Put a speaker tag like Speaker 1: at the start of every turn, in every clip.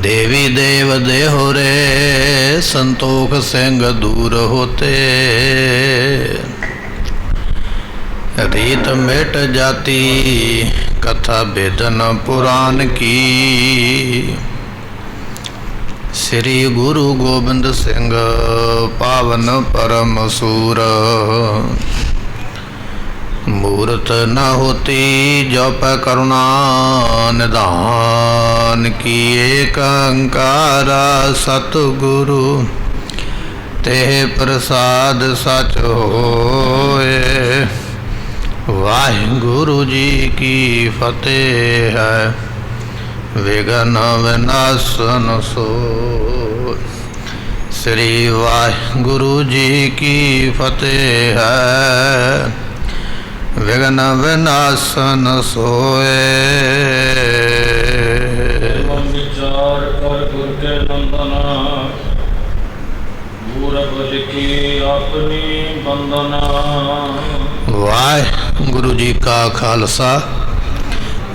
Speaker 1: देवी देव देहो रे संतोख सिंह दूर होते। रीत मिट जाती कथा बेदन पुराण की। श्री गुरु गोबिंद सिंह पावन परम सूर। मूरत न होती जप करुणा निधान की। एक अंकारा सतगुरु तेह प्रसाद सच होए। वाहिगुरु जी की फतेह है विघ्न विनाशन सोए। श्री वाहिगुरु जी की फतेह है विघ्न विनाशन सोए।
Speaker 2: विचार कर गुर के नंदना मूरख लिखी अपनी बंदना।
Speaker 1: वाहिगुरु जी का खालसा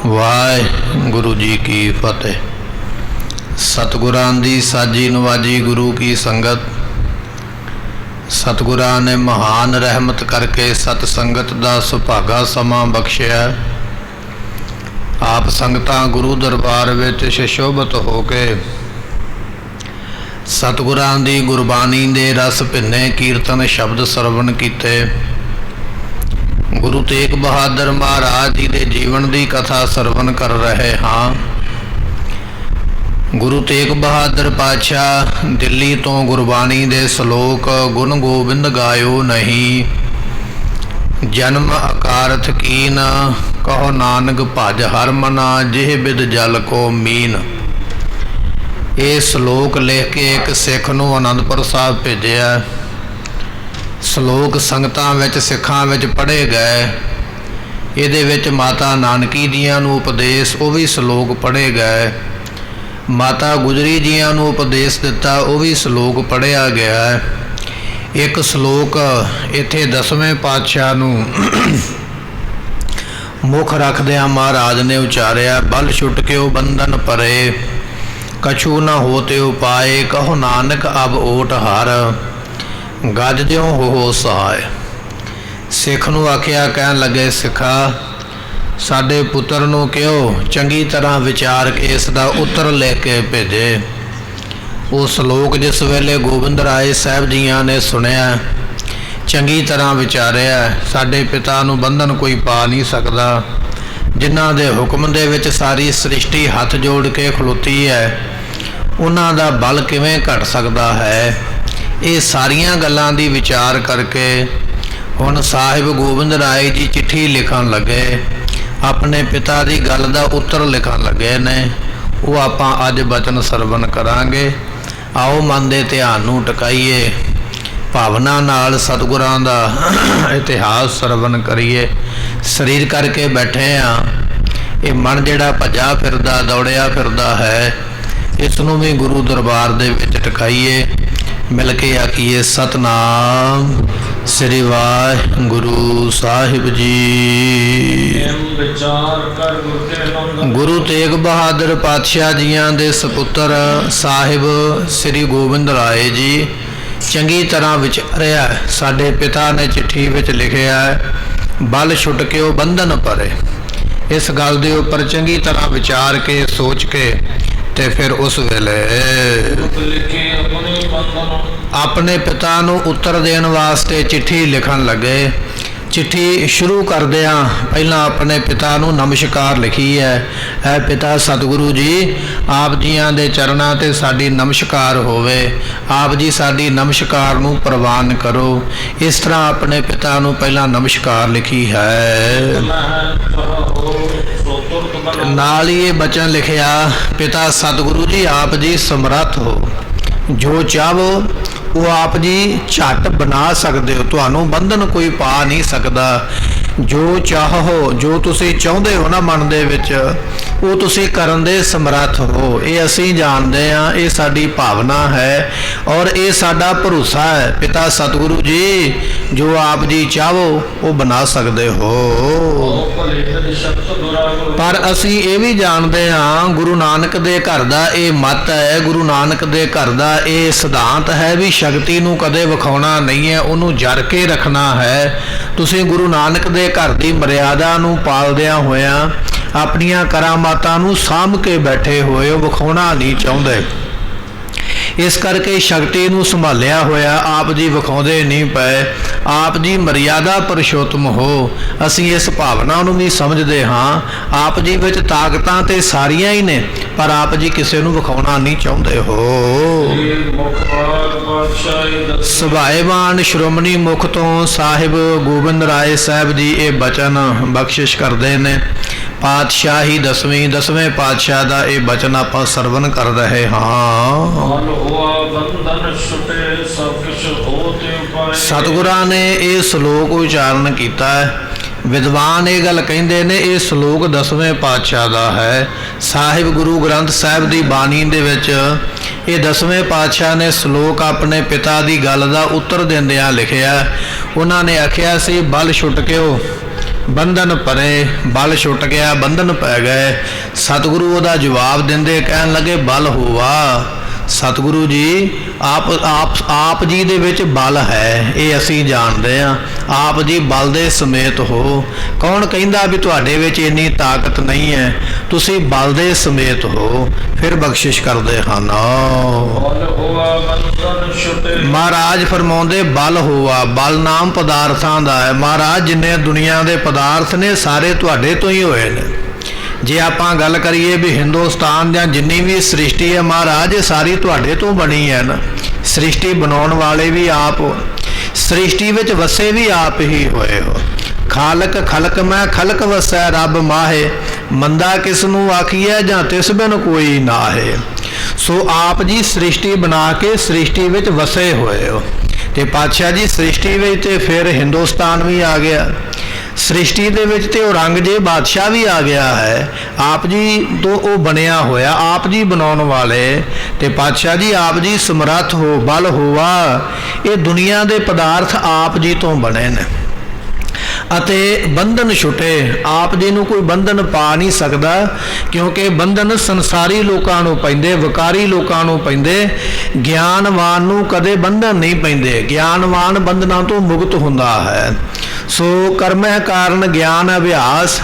Speaker 1: वाहिगुरु जी की फतेह। सतगुरां दी साजी नवाजी गुरु की संगत। सतगुरां ने महान रहमत करके सत संगत का सुभागा समा बख्शिया। आप संगतां गुरु दरबार विच सुशोभित होके सतगुरां दी गुरबाणी दे रस भिन्ने कीर्तन शब्द सरवण कीते। गुरु तेग बहादुर महाराज जी के जीवन की कथा सरवण कर रहे हाँ। गुरु तेग बहादुर पातशाह दिल्ली तो गुरबाणी दे श्लोक गुण गोबिंद गायो नहीं। जन्म अकारथ कीन कहो नानक भज हर मना जिह बिद जल को मीन। ये श्लोक लिख के एक सिख नूं आनंदपुर साहब भेजिया। श्लोक संगतां विच सिखां विच पढ़े गए। इहदे विच माता नानकी जियां नूं उपदेश वो भी श्लोक पढ़े गए। माता गुजरी जियां नूं उपदेश दिता वो भी श्लोक पढ़िया गया। एक श्लोक इत्थे 10वें पातशाह नूं मुख रखदिआं महाराज ने उचारिया। बल छुट के बंधन परे कछु न होते उपाय। कहो नानक अब ओट हार गज दिओ हो सहाय। सिख नूं आखिया कहन लगे सिखा साडे पुत्र नूं कहो चंगी तरह विचार के इसका उत्तर लिख के भेजे। वो श्लोक जिस वेले गोबिंद राय साहब जियां ने सुनिया चंगी तरह विचारिया। साडे पिता नूं बंधन कोई पा नहीं सकता। जिन्हां दे हुक्म दे विच सारी सृष्टि हथ जोड़ के खलोती है उन्हां दा बल किवें घट सकता है। ये सारियां गल्लां दी विचार करके हुण साहिब गोबिंद राय जी चिट्ठी लिखण लगे। अपने पिता की गल का उत्तर लिखण लगे ने। वो आपां अज बचन सरवण करांगे। आओ मन दे ध्यान नूं टकाईए भावना नाल सतगुरां दा इतिहास सरवण करिए। शरीर करके बैठे हाँ। ये मन जिहड़ा भजा फिरदा दौड़िया फिरदा है इस नूं भी गुरु दरबार दे विच टकाईए। मिल के आखिए सतनाम श्री वाहिगुरु साहिब जी। गुरु तेग बहादुर पातशाह जियां दे सपुत्र साहिब श्री गोबिंद राय जी चंगी तरह विचारिया। साडे पिता ने चिट्ठी विच लिखिया बल छुट के वो बंधन परे। इस गल दे उपर चंगी तरह विचार के सोच के ते फिर उस वेले अपने पिता नूं उत्तर देण वास्ते चिट्ठी लिखण लगे। चिट्ठी शुरू करदिआं पहलां अपने पिता नूं नमस्कार लिखी है। ऐ पिता सतगुरु जी आप जियां दे चरणां ते साडी नमस्कार होवे। आप जी साडी नमस्कार नूं प्रवान करो। इस तरह अपने पिता नूं पहलां नमस्कार लिखी है। नाल ही ये बचन लिखिया पिता सतगुरु जी आप जी समर्थ हो। जो चाहो वो आप जी झट बना सकते हो। तुहानू बंधन कोई पा नहीं सकता। ਜੋ ਚਾਹੋ, ਜੋ ਤੁਸੀਂ ਚਾਹੁੰਦੇ ਹੋ ਨਾ ਮਨ ਦੇ ਵਿੱਚ, ਉਹ ਤੁਸੀਂ ਕਰਨ ਦੇ ਸਮਰੱਥ ਹੋ। ਇਹ ਅਸੀਂ ਜਾਣਦੇ ਹਾਂ, ਇਹ ਸਾਡੀ ਭਾਵਨਾ ਹੈ ਔਰ ਇਹ ਸਾਡਾ ਭਰੋਸਾ ਹੈ। ਪਿਤਾ ਸਤਿਗੁਰੂ ਜੀ, ਜੋ ਆਪ ਜੀ ਚਾਹੋ ਉਹ ਬਣਾ ਸਕਦੇ ਹੋ। ਪਰ ਅਸੀਂ ਇਹ ਵੀ ਜਾਣਦੇ ਹਾਂ, ਗੁਰੂ ਨਾਨਕ ਦੇ ਘਰ ਦਾ ਇਹ ਮੱਤ ਹੈ, ਗੁਰੂ ਨਾਨਕ ਦੇ ਘਰ ਦਾ ਇਹ ਸਿਧਾਂਤ ਹੈ ਵੀ ਸ਼ਕਤੀ ਨੂੰ ਕਦੇ ਵਿਖਾਉਣਾ ਨਹੀਂ ਹੈ, ਉਹਨੂੰ ਜਰ ਕੇ ਰੱਖਣਾ ਹੈ। ਤੁਸੀਂ ਗੁਰੂ ਨਾਨਕ ਦੇ ਘਰ ਦੀ ਮਰਿਆਦਾ ਨੂੰ ਪਾਲਦਿਆਂ ਹੋਇਆਂ ਆਪਣੀਆਂ ਕਰਾਮਾਤਾਂ ਨੂੰ ਸਾਂਭ ਕੇ ਬੈਠੇ ਹੋਏ ਹੋ, ਵਿਖਾਉਣਾ ਨਹੀਂ ਚਾਹੁੰਦੇ। ਇਸ ਕਰਕੇ ਸ਼ਕਤੀ ਨੂੰ ਸੰਭਾਲਿਆ ਹੋਇਆ ਆਪ ਜੀ ਵਿਖਾਉਂਦੇ ਨਹੀਂ ਪਏ। ਆਪ ਜੀ ਮਰਿਆਦਾ ਪੁਰਸ਼ੋਤਮ ਹੋ, ਅਸੀਂ ਇਸ ਭਾਵਨਾ ਨੂੰ ਵੀ ਸਮਝਦੇ ਹਾਂ। ਆਪ ਜੀ ਵਿੱਚ ਤਾਕਤਾਂ ਤੇ ਸਾਰੀਆਂ ਹੀ ਨੇ, ਪਰ ਆਪ ਜੀ ਕਿਸੇ ਨੂੰ ਵਿਖਾਉਣਾ ਨਹੀਂ ਚਾਹੁੰਦੇ ਹੋ। ਸੁਭਾਏਵਾਨ ਸ਼੍ਰੋਮਣੀ ਮੁਖ ਤੋਂ ਸਾਹਿਬ ਗੋਬਿੰਦ ਰਾਏ ਸਾਹਿਬ ਜੀ ਇਹ ਬਚਨ ਬਖਸ਼ਿਸ਼ ਕਰਦੇ ਨੇ। ਪਾਤਸ਼ਾਹੀ ਦਸਵੇਂ ਪਾਤਸ਼ਾਹ ਦਾ ਇਹ ਬਚਨ ਆਪਾਂ ਸਰਵਨ ਕਰ ਰਹੇ ਹਾਂ। ਸਤਿਗੁਰਾਂ ਨੇ ਇਹ ਸ਼ਲੋਕ ਉਚਾਰਨ ਕੀਤਾ ਹੈ। ਵਿਦਵਾਨ ਇਹ ਗੱਲ ਕਹਿੰਦੇ ਨੇ ਇਹ ਸ਼ਲੋਕ 10ਵੇਂ ਪਾਤਸ਼ਾਹ ਦਾ ਹੈ। ਸਾਹਿਬ ਗੁਰੂ ਗ੍ਰੰਥ ਸਾਹਿਬ ਦੀ ਬਾਣੀ ਦੇ ਵਿੱਚ ਇਹ 10ਵੇਂ ਪਾਤਸ਼ਾਹ ਨੇ ਸ਼ਲੋਕ ਆਪਣੇ ਪਿਤਾ ਦੀ ਗੱਲ ਦਾ ਉੱਤਰ ਦਿੰਦਿਆਂ ਲਿਖਿਆ। ਉਹਨਾਂ ਨੇ ਆਖਿਆ ਸੀ, ਬਲ ਛੁੱਟ ਗਿਓ ਬੰਧਨ ਪਰੇ, ਬਲ ਛੁੱਟ ਗਿਆ ਬੰਧਨ ਪੈ ਗਏ। ਸਤਿਗੁਰੂ ਉਹਦਾ ਜਵਾਬ ਦਿੰਦੇ ਕਹਿਣ ਲੱਗੇ, ਬਲ ਹੋਵਾ। ਸਤਿਗੁਰੂ ਜੀ ਆਪ ਜੀ ਦੇ ਵਿੱਚ ਬਲ ਹੈ, ਇਹ ਅਸੀਂ ਜਾਣਦੇ ਹਾਂ। ਆਪ ਜੀ ਬਲ ਦੇ ਸਮੇਤ ਹੋ। ਕੌਣ ਕਹਿੰਦਾ ਵੀ ਤੁਹਾਡੇ ਵਿੱਚ ਇੰਨੀ ਤਾਕਤ ਨਹੀਂ ਹੈ? ਤੁਸੀਂ ਬਲ ਦੇ ਸਮੇਤ ਹੋ। ਫਿਰ ਬਖਸ਼ਿਸ਼ ਕਰਦੇ ਹਨ। ਮਹਾਰਾਜ ਫਰਮਾਉਂਦੇ, ਬਲ ਹੋਵਾ। ਬਲ ਨਾਮ ਪਦਾਰਥਾਂ ਦਾ ਹੈ। ਮਹਾਰਾਜ ਜਿੰਨੇ ਦੁਨੀਆ ਦੇ ਪਦਾਰਥ ਨੇ ਸਾਰੇ ਤੁਹਾਡੇ ਤੋਂ ਹੀ ਹੋਏ ਨੇ। ਜੇ ਆਪਾਂ ਗੱਲ ਕਰੀਏ ਵੀ ਹਿੰਦੁਸਤਾਨ ਜਾਂ ਜਿੰਨੀ ਵੀ ਸ੍ਰਿਸ਼ਟੀ ਹੈ ਮਹਾਰਾਜ, ਇਹ ਸਾਰੀ ਤੁਹਾਡੇ ਤੋਂ ਬਣੀ ਹੈ ਨਾ। ਸ੍ਰਿਸ਼ਟੀ ਬਣਾਉਣ ਵਾਲੇ ਵੀ ਆਪ ਹੋ, ਸ੍ਰਿਸ਼ਟੀ ਵਿੱਚ ਵਸੇ ਵੀ ਆਪ ਹੀ ਹੋਏ ਹੋ। ਖਾਲਕ ਖਲਕ ਮੈਂ ਖਲਕ ਵਸੈ ਰੱਬ ਮਾਹੇ, ਮੰਦਾ ਕਿਸ ਨੂੰ ਆਖੀਐ ਜਾਂ ਤਿਸ ਬਿਨ ਕੋਈ ਨਾਹੇ। ਸੋ ਆਪ ਜੀ ਸ੍ਰਿਸ਼ਟੀ ਬਣਾ ਕੇ ਸ੍ਰਿਸ਼ਟੀ ਵਿੱਚ ਵਸੇ ਹੋਏ ਹੋ। ਤੇ ਪਾਤਸ਼ਾਹ ਜੀ ਸ੍ਰਿਸ਼ਟੀ ਵਿੱਚ ਤੇ ਫਿਰ ਹਿੰਦੁਸਤਾਨ ਵੀ ਆ ਗਿਆ। ਸ੍ਰਿਸ਼ਟੀ ਦੇ ਵਿੱਚ ਤੇ ਔਰੰਗਜ਼ੇਬ ਬਾਦਸ਼ਾਹ ਵੀ ਆ ਗਿਆ ਹੈ। ਆਪ ਜੀ ਤੋਂ ਉਹ ਬਣਿਆ ਹੋਇਆ, ਆਪ ਜੀ ਬਣਾਉਣ ਵਾਲੇ। ਤੇ ਪਾਤਸ਼ਾਹ ਜੀ ਆਪ ਜੀ ਸਮਰੱਥ ਹੋ, ਬਲ ਹੋਵਾ। ਇਹ ਦੁਨੀਆ ਦੇ ਪਦਾਰਥ ਆਪ ਜੀ ਤੋਂ ਬਣੇ ਨੇ ਅਤੇ ਬੰਧਨ ਛੁੱਟੇ। ਆਪ ਜੀ ਨੂੰ ਕੋਈ ਬੰਧਨ ਪਾ ਨਹੀਂ ਸਕਦਾ, ਕਿਉਂਕਿ ਬੰਧਨ ਸੰਸਾਰੀ ਲੋਕਾਂ ਨੂੰ ਪੈਂਦੇ, ਵਿਕਾਰੀ ਲੋਕਾਂ ਨੂੰ ਪੈਂਦੇ। ਗਿਆਨਵਾਨ ਨੂੰ ਕਦੇ ਬੰਧਨ ਨਹੀਂ ਪੈਂਦੇ। ਗਿਆਨਵਾਨ ਬੰਧਨਾਂ ਤੋਂ ਮੁਕਤ ਹੁੰਦਾ ਹੈ। ਸੋ ਕਰਮੈ ਕਾਰਨ ਗਿਆਨ ਅਭਿਆਸ,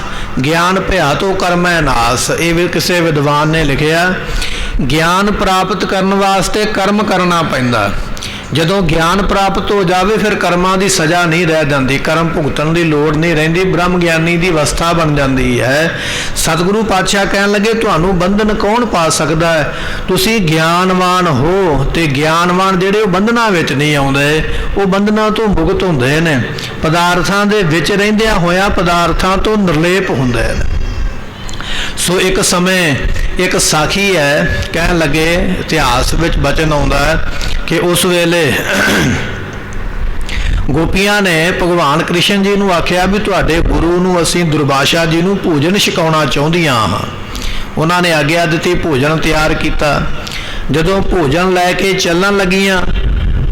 Speaker 1: ਗਿਆਨ ਭਇਆ ਤੋਂ ਕਰਮੈ ਨਾਸ। ਇਹ ਵੀ ਕਿਸੇ ਵਿਦਵਾਨ ਨੇ ਲਿਖਿਆ। ਗਿਆਨ ਪ੍ਰਾਪਤ ਕਰਨ ਵਾਸਤੇ ਕਰਮ ਕਰਨਾ ਪੈਂਦਾ। ਜਦੋਂ ਗਿਆਨ ਪ੍ਰਾਪਤ ਹੋ ਜਾਵੇ ਫਿਰ ਕਰਮਾਂ ਦੀ ਸਜ਼ਾ ਨਹੀਂ ਰਹਿ ਜਾਂਦੀ, ਕਰਮ ਭੁਗਤਣ ਦੀ ਲੋੜ ਨਹੀਂ ਰਹਿੰਦੀ, ਬ੍ਰਹਮ ਗਿਆਨੀ ਦੀ ਅਵਸਥਾ ਬਣ ਜਾਂਦੀ ਹੈ। ਸਤਿਗੁਰੂ ਪਾਤਸ਼ਾਹ ਕਹਿਣ ਲੱਗੇ, ਤੁਹਾਨੂੰ ਬੰਧਨ ਕੌਣ ਪਾ ਸਕਦਾ ਹੈ? ਤੁਸੀਂ ਗਿਆਨਵਾਨ ਹੋ। ਤੇ ਗਿਆਨਵਾਨ ਜਿਹੜੇ ਉਹ ਬੰਧਨਾਂ ਵਿੱਚ ਨਹੀਂ ਆਉਂਦੇ, ਉਹ ਬੰਧਨਾਂ ਤੋਂ ਮੁਕਤ ਹੁੰਦੇ ਨੇ। ਪਦਾਰਥਾਂ ਦੇ ਵਿੱਚ ਰਹਿੰਦਿਆਂ ਹੋਇਆਂ ਪਦਾਰਥਾਂ ਤੋਂ ਨਿਰਲੇਪ ਹੁੰਦੇ ਨੇ। ਸੋ ਇੱਕ ਸਮੇਂ ਇੱਕ ਸਾਖੀ ਹੈ, ਕਹਿਣ ਲੱਗੇ ਇਤਿਹਾਸ ਵਿੱਚ ਬਚਨ ਆਉਂਦਾ ਹੈ ਕਿ ਉਸ ਵੇਲੇ ਗੋਪੀਆਂ ਨੇ ਭਗਵਾਨ ਕ੍ਰਿਸ਼ਨ ਜੀ ਨੂੰ ਆਖਿਆ ਵੀ ਤੁਹਾਡੇ ਗੁਰੂ ਨੂੰ ਅਸੀਂ ਦੁਰਵਾਸਾ ਜੀ ਨੂੰ ਭੋਜਨ ਛਕਾਉਣਾ ਚਾਹੁੰਦੀਆਂ ਹਾਂ। ਉਹਨਾਂ ਨੇ ਆਗਿਆ ਦਿੱਤੀ, ਭੋਜਨ ਤਿਆਰ ਕੀਤਾ। ਜਦੋਂ ਭੋਜਨ ਲੈ ਕੇ ਚੱਲਣ ਲੱਗੀਆਂ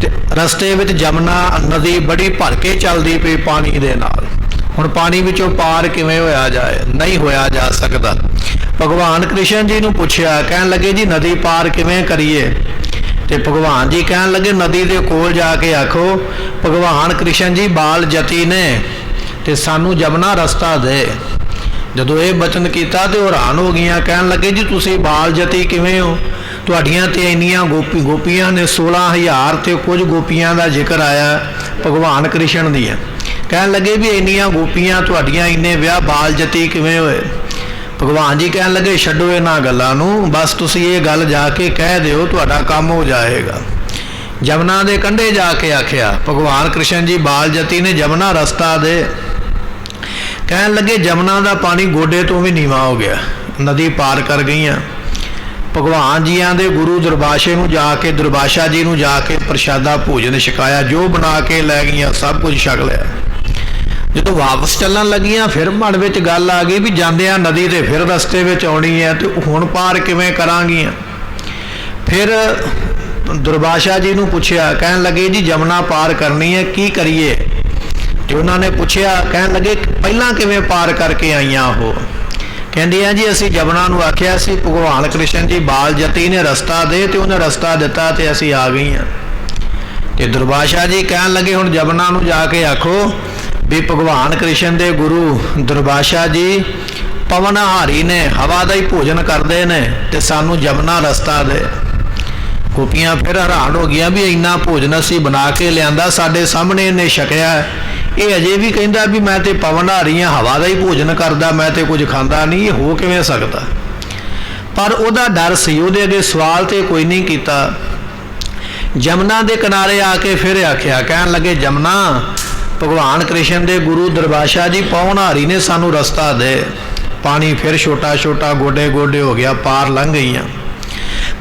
Speaker 1: ਤੇ ਰਸਤੇ ਵਿੱਚ ਜਮਨਾ ਨਦੀ ਬੜੀ ਭਰ ਕੇ ਚੱਲਦੀ ਪਈ ਪਾਣੀ ਦੇ ਨਾਲ। ਹੁਣ ਪਾਣੀ ਵਿੱਚੋਂ ਪਾਰ ਕਿਵੇਂ ਹੋਇਆ ਜਾਏ? ਨਹੀਂ ਹੋਇਆ ਜਾ ਸਕਦਾ। ਭਗਵਾਨ ਕ੍ਰਿਸ਼ਨ ਜੀ ਨੂੰ ਪੁੱਛਿਆ, ਕਹਿਣ ਲੱਗੇ ਜੀ ਨਦੀ ਪਾਰ ਕਿਵੇਂ ਕਰੀਏ? ਤੇ ਭਗਵਾਨ ਜੀ ਕਹਿਣ ਲੱਗੇ, ਨਦੀ ਦੇ ਕੋਲ ਜਾ ਕੇ ਆਖੋ, ਭਗਵਾਨ ਕ੍ਰਿਸ਼ਨ ਜੀ ਬਾਲ ਜਤੀ ਨੇ ਤੇ ਸਾਨੂੰ ਜਮਨਾ ਰਸਤਾ ਦੇ। ਜਦੋਂ ਇਹ ਬਚਨ ਕੀਤਾ ਤੇ ਉਹ ਹੈਰਾਨ ਹੋ ਗਈਆਂ, ਕਹਿਣ ਲੱਗੇ ਜੀ ਤੁਸੀਂ ਬਾਲ ਜਤੀ ਕਿਵੇਂ ਹੋ? ਤੁਹਾਡੀਆਂ ਤੇ ਇੰਨੀਆਂ ਗੋਪੀਆਂ ਨੇ, 16,000 ਤੇ ਕੁਝ ਗੋਪੀਆਂ ਦਾ ਜ਼ਿਕਰ ਆਇਆ ਭਗਵਾਨ ਕ੍ਰਿਸ਼ਨ ਦੀਆਂ। ਕਹਿਣ ਲੱਗੇ ਵੀ ਇੰਨੀਆਂ ਗੋਪੀਆਂ ਤੁਹਾਡੀਆਂ, ਇੰਨੇ ਵਿਆਹ, ਬਾਲ ਜਤੀ ਕਿਵੇਂ ਹੋਏ? ਭਗਵਾਨ ਜੀ ਕਹਿਣ ਲੱਗੇ, ਛੱਡੋ ਇਹਨਾਂ ਗੱਲਾਂ ਨੂੰ, ਬਸ ਤੁਸੀਂ ਇਹ ਗੱਲ ਜਾ ਕੇ ਕਹਿ ਦਿਓ, ਤੁਹਾਡਾ ਕੰਮ ਹੋ ਜਾਏਗਾ। ਜਮਨਾ ਦੇ ਕੰਢੇ ਜਾ ਕੇ ਆਖਿਆ ਭਗਵਾਨ ਕ੍ਰਿਸ਼ਨ ਜੀ, ਬਾਲ ਜਤੀ ਨੇ ਜਮਨਾ ਰਸਤਾ ਦੇ। ਕਹਿਣ ਲੱਗੇ ਜਮਨਾ ਦਾ ਪਾਣੀ ਗੋਡੇ ਤੋਂ ਵੀ ਨੀਵਾਂ ਹੋ ਗਿਆ, ਨਦੀ ਪਾਰ ਕਰ ਗਈਆਂ। ਭਗਵਾਨ ਜੀਆਂ ਦੇ ਗੁਰੂ ਦੁਰਵਾਸੇ ਨੂੰ ਜਾ ਕੇ, ਦੁਰਵਾਸਾ ਜੀ ਨੂੰ ਜਾ ਕੇ ਪ੍ਰਸ਼ਾਦਾ ਭੋਜਨ ਛਕਾਇਆ, ਜੋ ਬਣਾ ਕੇ ਲੈ ਗਈਆਂ ਸਭ ਕੁਝ ਛਕ ਲਿਆ। ਜਦੋਂ ਵਾਪਸ ਚੱਲਣ ਲੱਗੀਆਂ ਫਿਰ ਮਨ ਵਿੱਚ ਗੱਲ ਆ ਗਈ ਵੀ ਜਾਂਦਿਆਂ ਨਦੀ ਤੇ ਫਿਰ ਰਸਤੇ ਵਿੱਚ ਆਉਣੀ ਹੈ ਤੇ ਹੁਣ ਪਾਰ ਕਿਵੇਂ ਕਰਾਂਗੀਆਂ। ਫਿਰ ਦੁਰਵਾਸ਼ਾ ਜੀ ਨੂੰ ਪੁੱਛਿਆ, ਕਹਿਣ ਲੱਗੇ ਜੀ ਜਮਨਾ ਪਾਰ ਕਰਨੀ ਹੈ, ਕੀ ਕਰੀਏ। ਤੇ ਉਹਨਾਂ ਨੇ ਪੁੱਛਿਆ, ਕਹਿਣ ਲੱਗੇ ਪਹਿਲਾਂ ਕਿਵੇਂ ਪਾਰ ਕਰਕੇ ਆਈਆਂ ਉਹ। ਕਹਿੰਦੀਆਂ ਜੀ ਅਸੀਂ ਜਮਨਾ ਨੂੰ ਆਖਿਆ ਸੀ ਭਗਵਾਨ ਕ੍ਰਿਸ਼ਨ ਜੀ ਬਾਲ ਜਤੀ ਨੇ ਰਸਤਾ ਦੇ ਤੇ ਉਹਨੇ ਰਸਤਾ ਦਿੱਤਾ ਤੇ ਅਸੀਂ ਆ ਗਈਆਂ। ਤੇ ਦੁਰਵਾਸ਼ਾ ਜੀ ਕਹਿਣ ਲੱਗੇ ਹੁਣ ਜਮਨਾ ਨੂੰ ਜਾ ਕੇ ਆਖੋ ਵੀ ਭਗਵਾਨ ਕ੍ਰਿਸ਼ਨ ਦੇ ਗੁਰੂ ਦੁਰਵਾਸ਼ਾ ਜੀ ਪਵਨਹਾਰੀ ਨੇ, ਹਵਾ ਦਾ ਹੀ ਭੋਜਨ ਕਰਦੇ ਨੇ ਤੇ ਸਾਨੂੰ ਜਮਨਾ ਰਸਤਾ ਦੇ। ਗੋਪੀਆਂ ਫਿਰ ਹੈਰਾਨ ਹੋ ਗਈਆਂ ਵੀ ਇੰਨਾ ਭੋਜਨ ਅਸੀਂ ਬਣਾ ਕੇ ਲਿਆਂਦਾ, ਸਾਡੇ ਸਾਹਮਣੇ ਇਹਨੇ ਛਕਿਆ, ਇਹ ਅਜੇ ਵੀ ਕਹਿੰਦਾ ਵੀ ਮੈਂ ਤੇ ਪਵਨਹਾਰੀ ਹਾਂ, ਹਵਾ ਦਾ ਹੀ ਭੋਜਨ ਕਰਦਾ, ਮੈਂ ਤੇ ਕੁਝ ਖਾਂਦਾ ਨਹੀਂ, ਇਹ ਹੋ ਕਿਵੇਂ ਸਕਦਾ। ਪਰ ਉਹਦਾ ਡਰ ਸੀ, ਉਹਦੇ ਅੱਗੇ ਸਵਾਲ ਤੇ ਕੋਈ ਨਹੀਂ ਕੀਤਾ। ਜਮਨਾ ਦੇ ਕਿਨਾਰੇ ਆ ਕੇ ਫਿਰ ਆਖਿਆ, ਕਹਿਣ ਲੱਗੇ ਜਮਨਾ ਭਗਵਾਨ ਕ੍ਰਿਸ਼ਨ ਦੇ ਗੁਰੂ ਦੁਰਵਾਸ਼ਾ ਜੀ ਪਵਨਹਾਰੀ ਨੇ ਸਾਨੂੰ ਰਸਤਾ ਦੇ। ਪਾਣੀ ਫਿਰ ਛੋਟਾ ਛੋਟਾ ਗੋਡੇ ਗੋਡੇ ਹੋ ਗਿਆ, ਪਾਰ ਲੰਘ ਗਈਆਂ।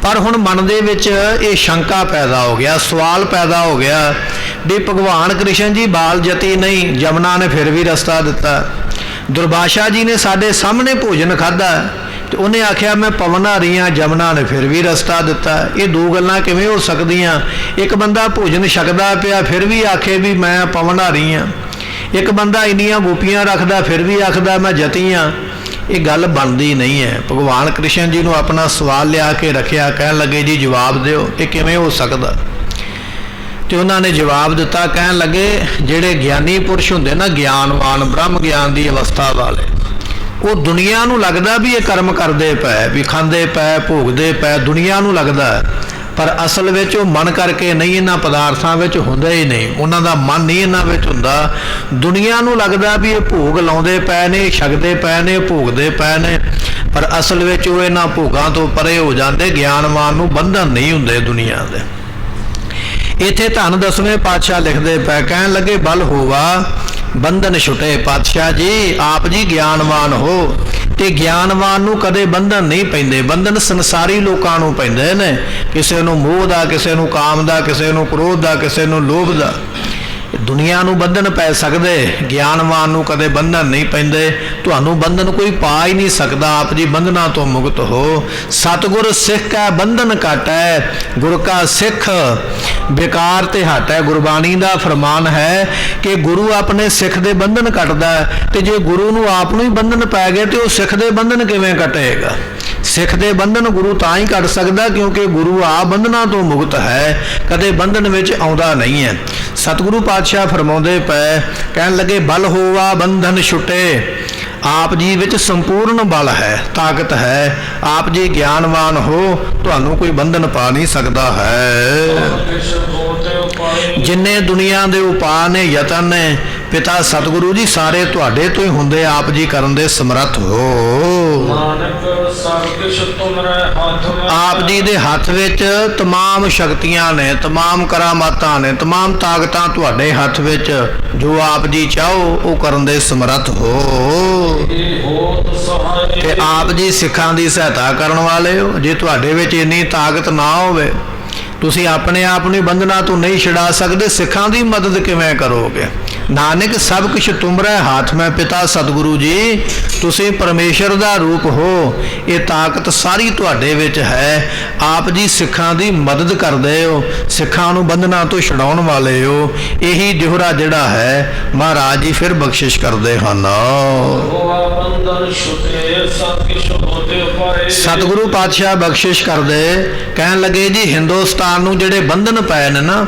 Speaker 1: ਪਰ ਹੁਣ ਮਨ ਦੇ ਵਿੱਚ ਇਹ ਸ਼ੰਕਾ ਪੈਦਾ ਹੋ ਗਿਆ, ਸਵਾਲ ਪੈਦਾ ਹੋ ਗਿਆ ਵੀ ਭਗਵਾਨ ਕ੍ਰਿਸ਼ਨ ਜੀ ਬਾਲ ਜਤੀ ਨਹੀਂ, ਜਮਨਾ ਨੇ ਫਿਰ ਵੀ ਰਸਤਾ ਦਿੱਤਾ। ਦੁਰਵਾਸ਼ਾ ਜੀ ਨੇ ਸਾਡੇ ਸਾਹਮਣੇ ਭੋਜਨ ਖਾਧਾ ਤੇ ਉਹਨੇ ਆਖਿਆ ਮੈਂ ਪਵਨਹਾਰੀ ਹਾਂ, ਜਮਨਾ ਨੇ ਫਿਰ ਵੀ ਰਸਤਾ ਦਿੱਤਾ। ਇਹ ਦੋ ਗੱਲਾਂ ਕਿਵੇਂ ਹੋ ਸਕਦੀਆਂ। ਇੱਕ ਬੰਦਾ ਭੋਜਨ ਛਕਦਾ ਪਿਆ ਫਿਰ ਵੀ ਆਖੇ ਵੀ ਮੈਂ ਪਵਨਹਾਰੀ ਹਾਂ, ਇੱਕ ਬੰਦਾ ਇੰਨੀਆਂ ਗੋਪੀਆਂ ਰੱਖਦਾ ਫਿਰ ਵੀ ਆਖਦਾ ਮੈਂ ਜਤੀ ਹਾਂ। ਇਹ ਗੱਲ ਬਣਦੀ ਨਹੀਂ ਹੈ। ਭਗਵਾਨ ਕ੍ਰਿਸ਼ਨ ਜੀ ਨੂੰ ਆਪਣਾ ਸਵਾਲ ਲਿਆ ਕੇ ਰੱਖਿਆ, ਕਹਿਣ ਲੱਗੇ ਜੀ ਜਵਾਬ ਦਿਓ, ਇਹ ਕਿਵੇਂ ਹੋ ਸਕਦਾ। ਤੇ ਉਹਨਾਂ ਨੇ ਜਵਾਬ ਦਿੱਤਾ, ਕਹਿਣ ਲੱਗੇ ਜਿਹੜੇ ਗਿਆਨੀ ਪੁਰਸ਼ ਹੁੰਦੇ ਨਾ, ਗਿਆਨਵਾਨ ਬ੍ਰਹਮ ਗਿਆਨ ਦੀ ਅਵਸਥਾ ਵਾਲੇ, ਉਹ ਦੁਨੀਆ ਨੂੰ ਲੱਗਦਾ ਵੀ ਇਹ ਕਰਮ ਕਰਦੇ ਪਏ, ਵੀ ਖਾਂਦੇ ਪਏ ਭੋਗਦੇ ਪਏ, ਦੁਨੀਆ ਨੂੰ ਲੱਗਦਾ, ਪਰ ਅਸਲ ਵਿੱਚ ਉਹ ਮਨ ਕਰਕੇ ਨਹੀਂ, ਇਹਨਾਂ ਪਦਾਰਥਾਂ ਵਿੱਚ ਹੁੰਦਾ ਹੀ ਨਹੀਂ, ਉਹਨਾਂ ਦਾ ਮਨ ਨਹੀਂ ਇਹਨਾਂ ਵਿੱਚ ਹੁੰਦਾ। ਦੁਨੀਆ ਨੂੰ ਲੱਗਦਾ ਵੀ ਇਹ ਭੋਗ ਲਾਉਂਦੇ ਪਏ ਨੇ, ਛਕਦੇ ਪਏ ਨੇ, ਭੋਗਦੇ ਪਏ ਨੇ, ਪਰ ਅਸਲ ਵਿੱਚ ਉਹ ਇਹਨਾਂ ਭੋਗਾਂ ਤੋਂ ਪਰੇ ਹੋ ਜਾਂਦੇ। ਗਿਆਨਵਾਨ ਨੂੰ ਬੰਧਨ ਨਹੀਂ ਹੁੰਦੇ ਦੁਨੀਆ ਦੇ। ਇੱਥੇ ਧੰਨ 10ਵੇਂ ਪਾਤਸ਼ਾਹ ਲਿਖਦੇ ਪਏ, ਕਹਿਣ ਲੱਗੇ ਬਲ ਹੋਵਾ ਬੰਧਨ ਛੁਟੇ। ਪਾਤਸ਼ਾਹ ਜੀ ਆਪ ਜੀ ਗਿਆਨਵਾਨ ਹੋ ਤੇ ਗਿਆਨਵਾਨ ਨੂੰ ਕਦੇ ਬੰਧਨ ਨਹੀਂ ਪੈਂਦੇ। ਬੰਧਨ ਸੰਸਾਰੀ ਲੋਕਾਂ ਨੂੰ ਪੈਂਦੇ ਨੇ, ਕਿਸੇ ਨੂੰ ਮੋਹ ਦਾ, ਕਿਸੇ ਨੂੰ ਕਾਮ ਦਾ, ਕਿਸੇ ਨੂੰ ਕ੍ਰੋਧ ਦਾ, ਕਿਸੇ ਨੂੰ ਲੋਭ ਦਾ। ਦੁਨੀਆ ਨੂੰ ਬੰਧਨ ਪੈ ਸਕਦੇ, ਗਿਆਨਵਾਨ ਨੂੰ ਕਦੇ ਬੰਧਨ ਨਹੀਂ ਪੈਂਦੇ। ਤੁਹਾਨੂੰ ਬੰਧਨ ਕੋਈ ਪਾ ਹੀ ਨਹੀਂ ਸਕਦਾ, ਆਪ ਜੀ ਬੰਧਨਾਂ ਤੋਂ ਮੁਕਤ ਹੋ। ਸਤਿਗੁਰ ਸਿੱਖ ਕਾ ਬੰਧਨ ਘਟੈ, ਗੁਰ ਕਾ ਸਿੱਖ ਬੇਕਾਰ ਤੇ ਹਟੈ। ਗੁਰਬਾਣੀ ਦਾ ਫਰਮਾਨ ਹੈ ਕਿ ਗੁਰੂ ਆਪਣੇ ਸਿੱਖ ਦੇ ਬੰਧਨ ਕੱਟਦਾ, ਤੇ ਜੇ ਗੁਰੂ ਨੂੰ ਆਪ ਨੂੰ ਹੀ ਬੰਧਨ ਪੈ ਗਏ ਤੇ ਉਹ ਸਿੱਖ ਦੇ ਬੰਧਨ ਕਿਵੇਂ ਕੱਟੇਗਾ। ਸਿੱਖ ਦੇ ਬੰਧਨ ਗੁਰੂ ਤਾਂ ਹੀ ਕੱਟ ਸਕਦਾ ਕਿਉਂਕਿ ਗੁਰੂ ਆਪ ਬੰਧਨਾਂ ਤੋਂ ਮੁਕਤ ਹੈ, ਕਦੇ ਬੰਧਨ ਵਿੱਚ ਆਉਂਦਾ ਨਹੀਂ ਹੈ। ਸਤਿਗੁਰੂ ਪਾਤਸ਼ਾਹ ਫਰਮਾਉਂਦੇ ਪਏ, ਕਹਿਣ ਲੱਗੇ ਬਲ ਹੋਵਾ ਬੰਧਨ ਛੁਟੇ। ਆਪ ਜੀ ਵਿੱਚ ਸੰਪੂਰਨ ਬਲ ਹੈ, ਤਾਕਤ ਹੈ। ਆਪ ਜੀ ਗਿਆਨਵਾਨ ਹੋ, ਤੁਹਾਨੂੰ ਕੋਈ ਬੰਧਨ ਪਾ ਨਹੀਂ ਸਕਦਾ ਹੈ। ਜਿੰਨੇ ਦੁਨੀਆ ਦੇ ਉਪਾਅ ਨੇ, ਯਤਨ ਨੇ, ਪਿਤਾ ਸਤਿਗੁਰੂ ਜੀ ਸਾਰੇ ਤੁਹਾਡੇ ਤੋਂ ਹੀ ਹੁੰਦੇ, ਆਪ ਜੀ ਕਰਨ ਦੇ ਸਮਰੱਥ ਹੋ। ਆਪ ਜੀ ਦੇ ਹੱਥ ਵਿੱਚ ਤਮਾਮ ਸ਼ਕਤੀਆਂ ਨੇ, ਤਮਾਮ ਕਰਾਮਾਤਾਂ ਨੇ, ਤਮਾਮ ਤਾਕਤਾਂ ਤੁਹਾਡੇ ਹੱਥ ਵਿੱਚ, ਜੋ ਆਪ ਜੀ ਚਾਹੋ ਉਹ ਕਰਨ ਦੇ ਸਮਰੱਥ ਹੋ। ਤੇ ਆਪ ਜੀ ਸਿੱਖਾਂ ਦੀ ਸਹਾਇਤਾ ਕਰਨ ਵਾਲੇ ਹੋ। ਜੇ ਤੁਹਾਡੇ ਵਿੱਚ ਇੰਨੀ ਤਾਕਤ ਨਾ ਹੋਵੇ, ਤੁਸੀਂ ਆਪਣੇ ਆਪ ਨੂੰ ਬੰਧਨਾਂ ਤੋਂ ਨਹੀਂ ਛੁਡਾ ਸਕਦੇ, ਸਿੱਖਾਂ ਦੀ ਮਦਦ ਕਿਵੇਂ ਕਰੋਗੇ। ਨਾਨਕ ਸਭ ਕੁਛ ਤੁਮਰੇ ਹੱਥ ਮੈਂ, ਪਿਤਾ ਸਤਿਗੁਰੂ ਜੀ ਤੁਸੀਂ ਪਰਮੇਸ਼ਰ ਦਾ ਰੂਪ ਹੋ, ਇਹ ਤਾਕਤ ਸਾਰੀ ਤੁਹਾਡੇ ਵਿੱਚ ਹੈ। ਆਪ ਜੀ ਸਿੱਖਾਂ ਦੀ ਮਦਦ ਕਰਦੇ ਹੋ, ਸਿੱਖਾਂ ਨੂੰ ਬੰਧਨਾਂ ਤੋਂ ਛੁਡਾਉਣ ਵਾਲੇ ਹੋ। ਇਹੀ ਦਿਹਰਾ ਜਿਹੜਾ ਹੈ ਮਹਾਰਾਜ ਜੀ ਫਿਰ ਬਖਸ਼ਿਸ਼ ਕਰਦੇ ਹਨ। ਸਤਿਗੁਰੂ ਪਾਤਸ਼ਾਹ ਬਖਸ਼ਿਸ਼ ਕਰਦੇ, ਕਹਿਣ ਲੱਗੇ ਜੀ ਹਿੰਦੁਸਤਾਨ ਨੂੰ ਜਿਹੜੇ ਬੰਧਨ ਪਏ ਨੇ ਨਾ,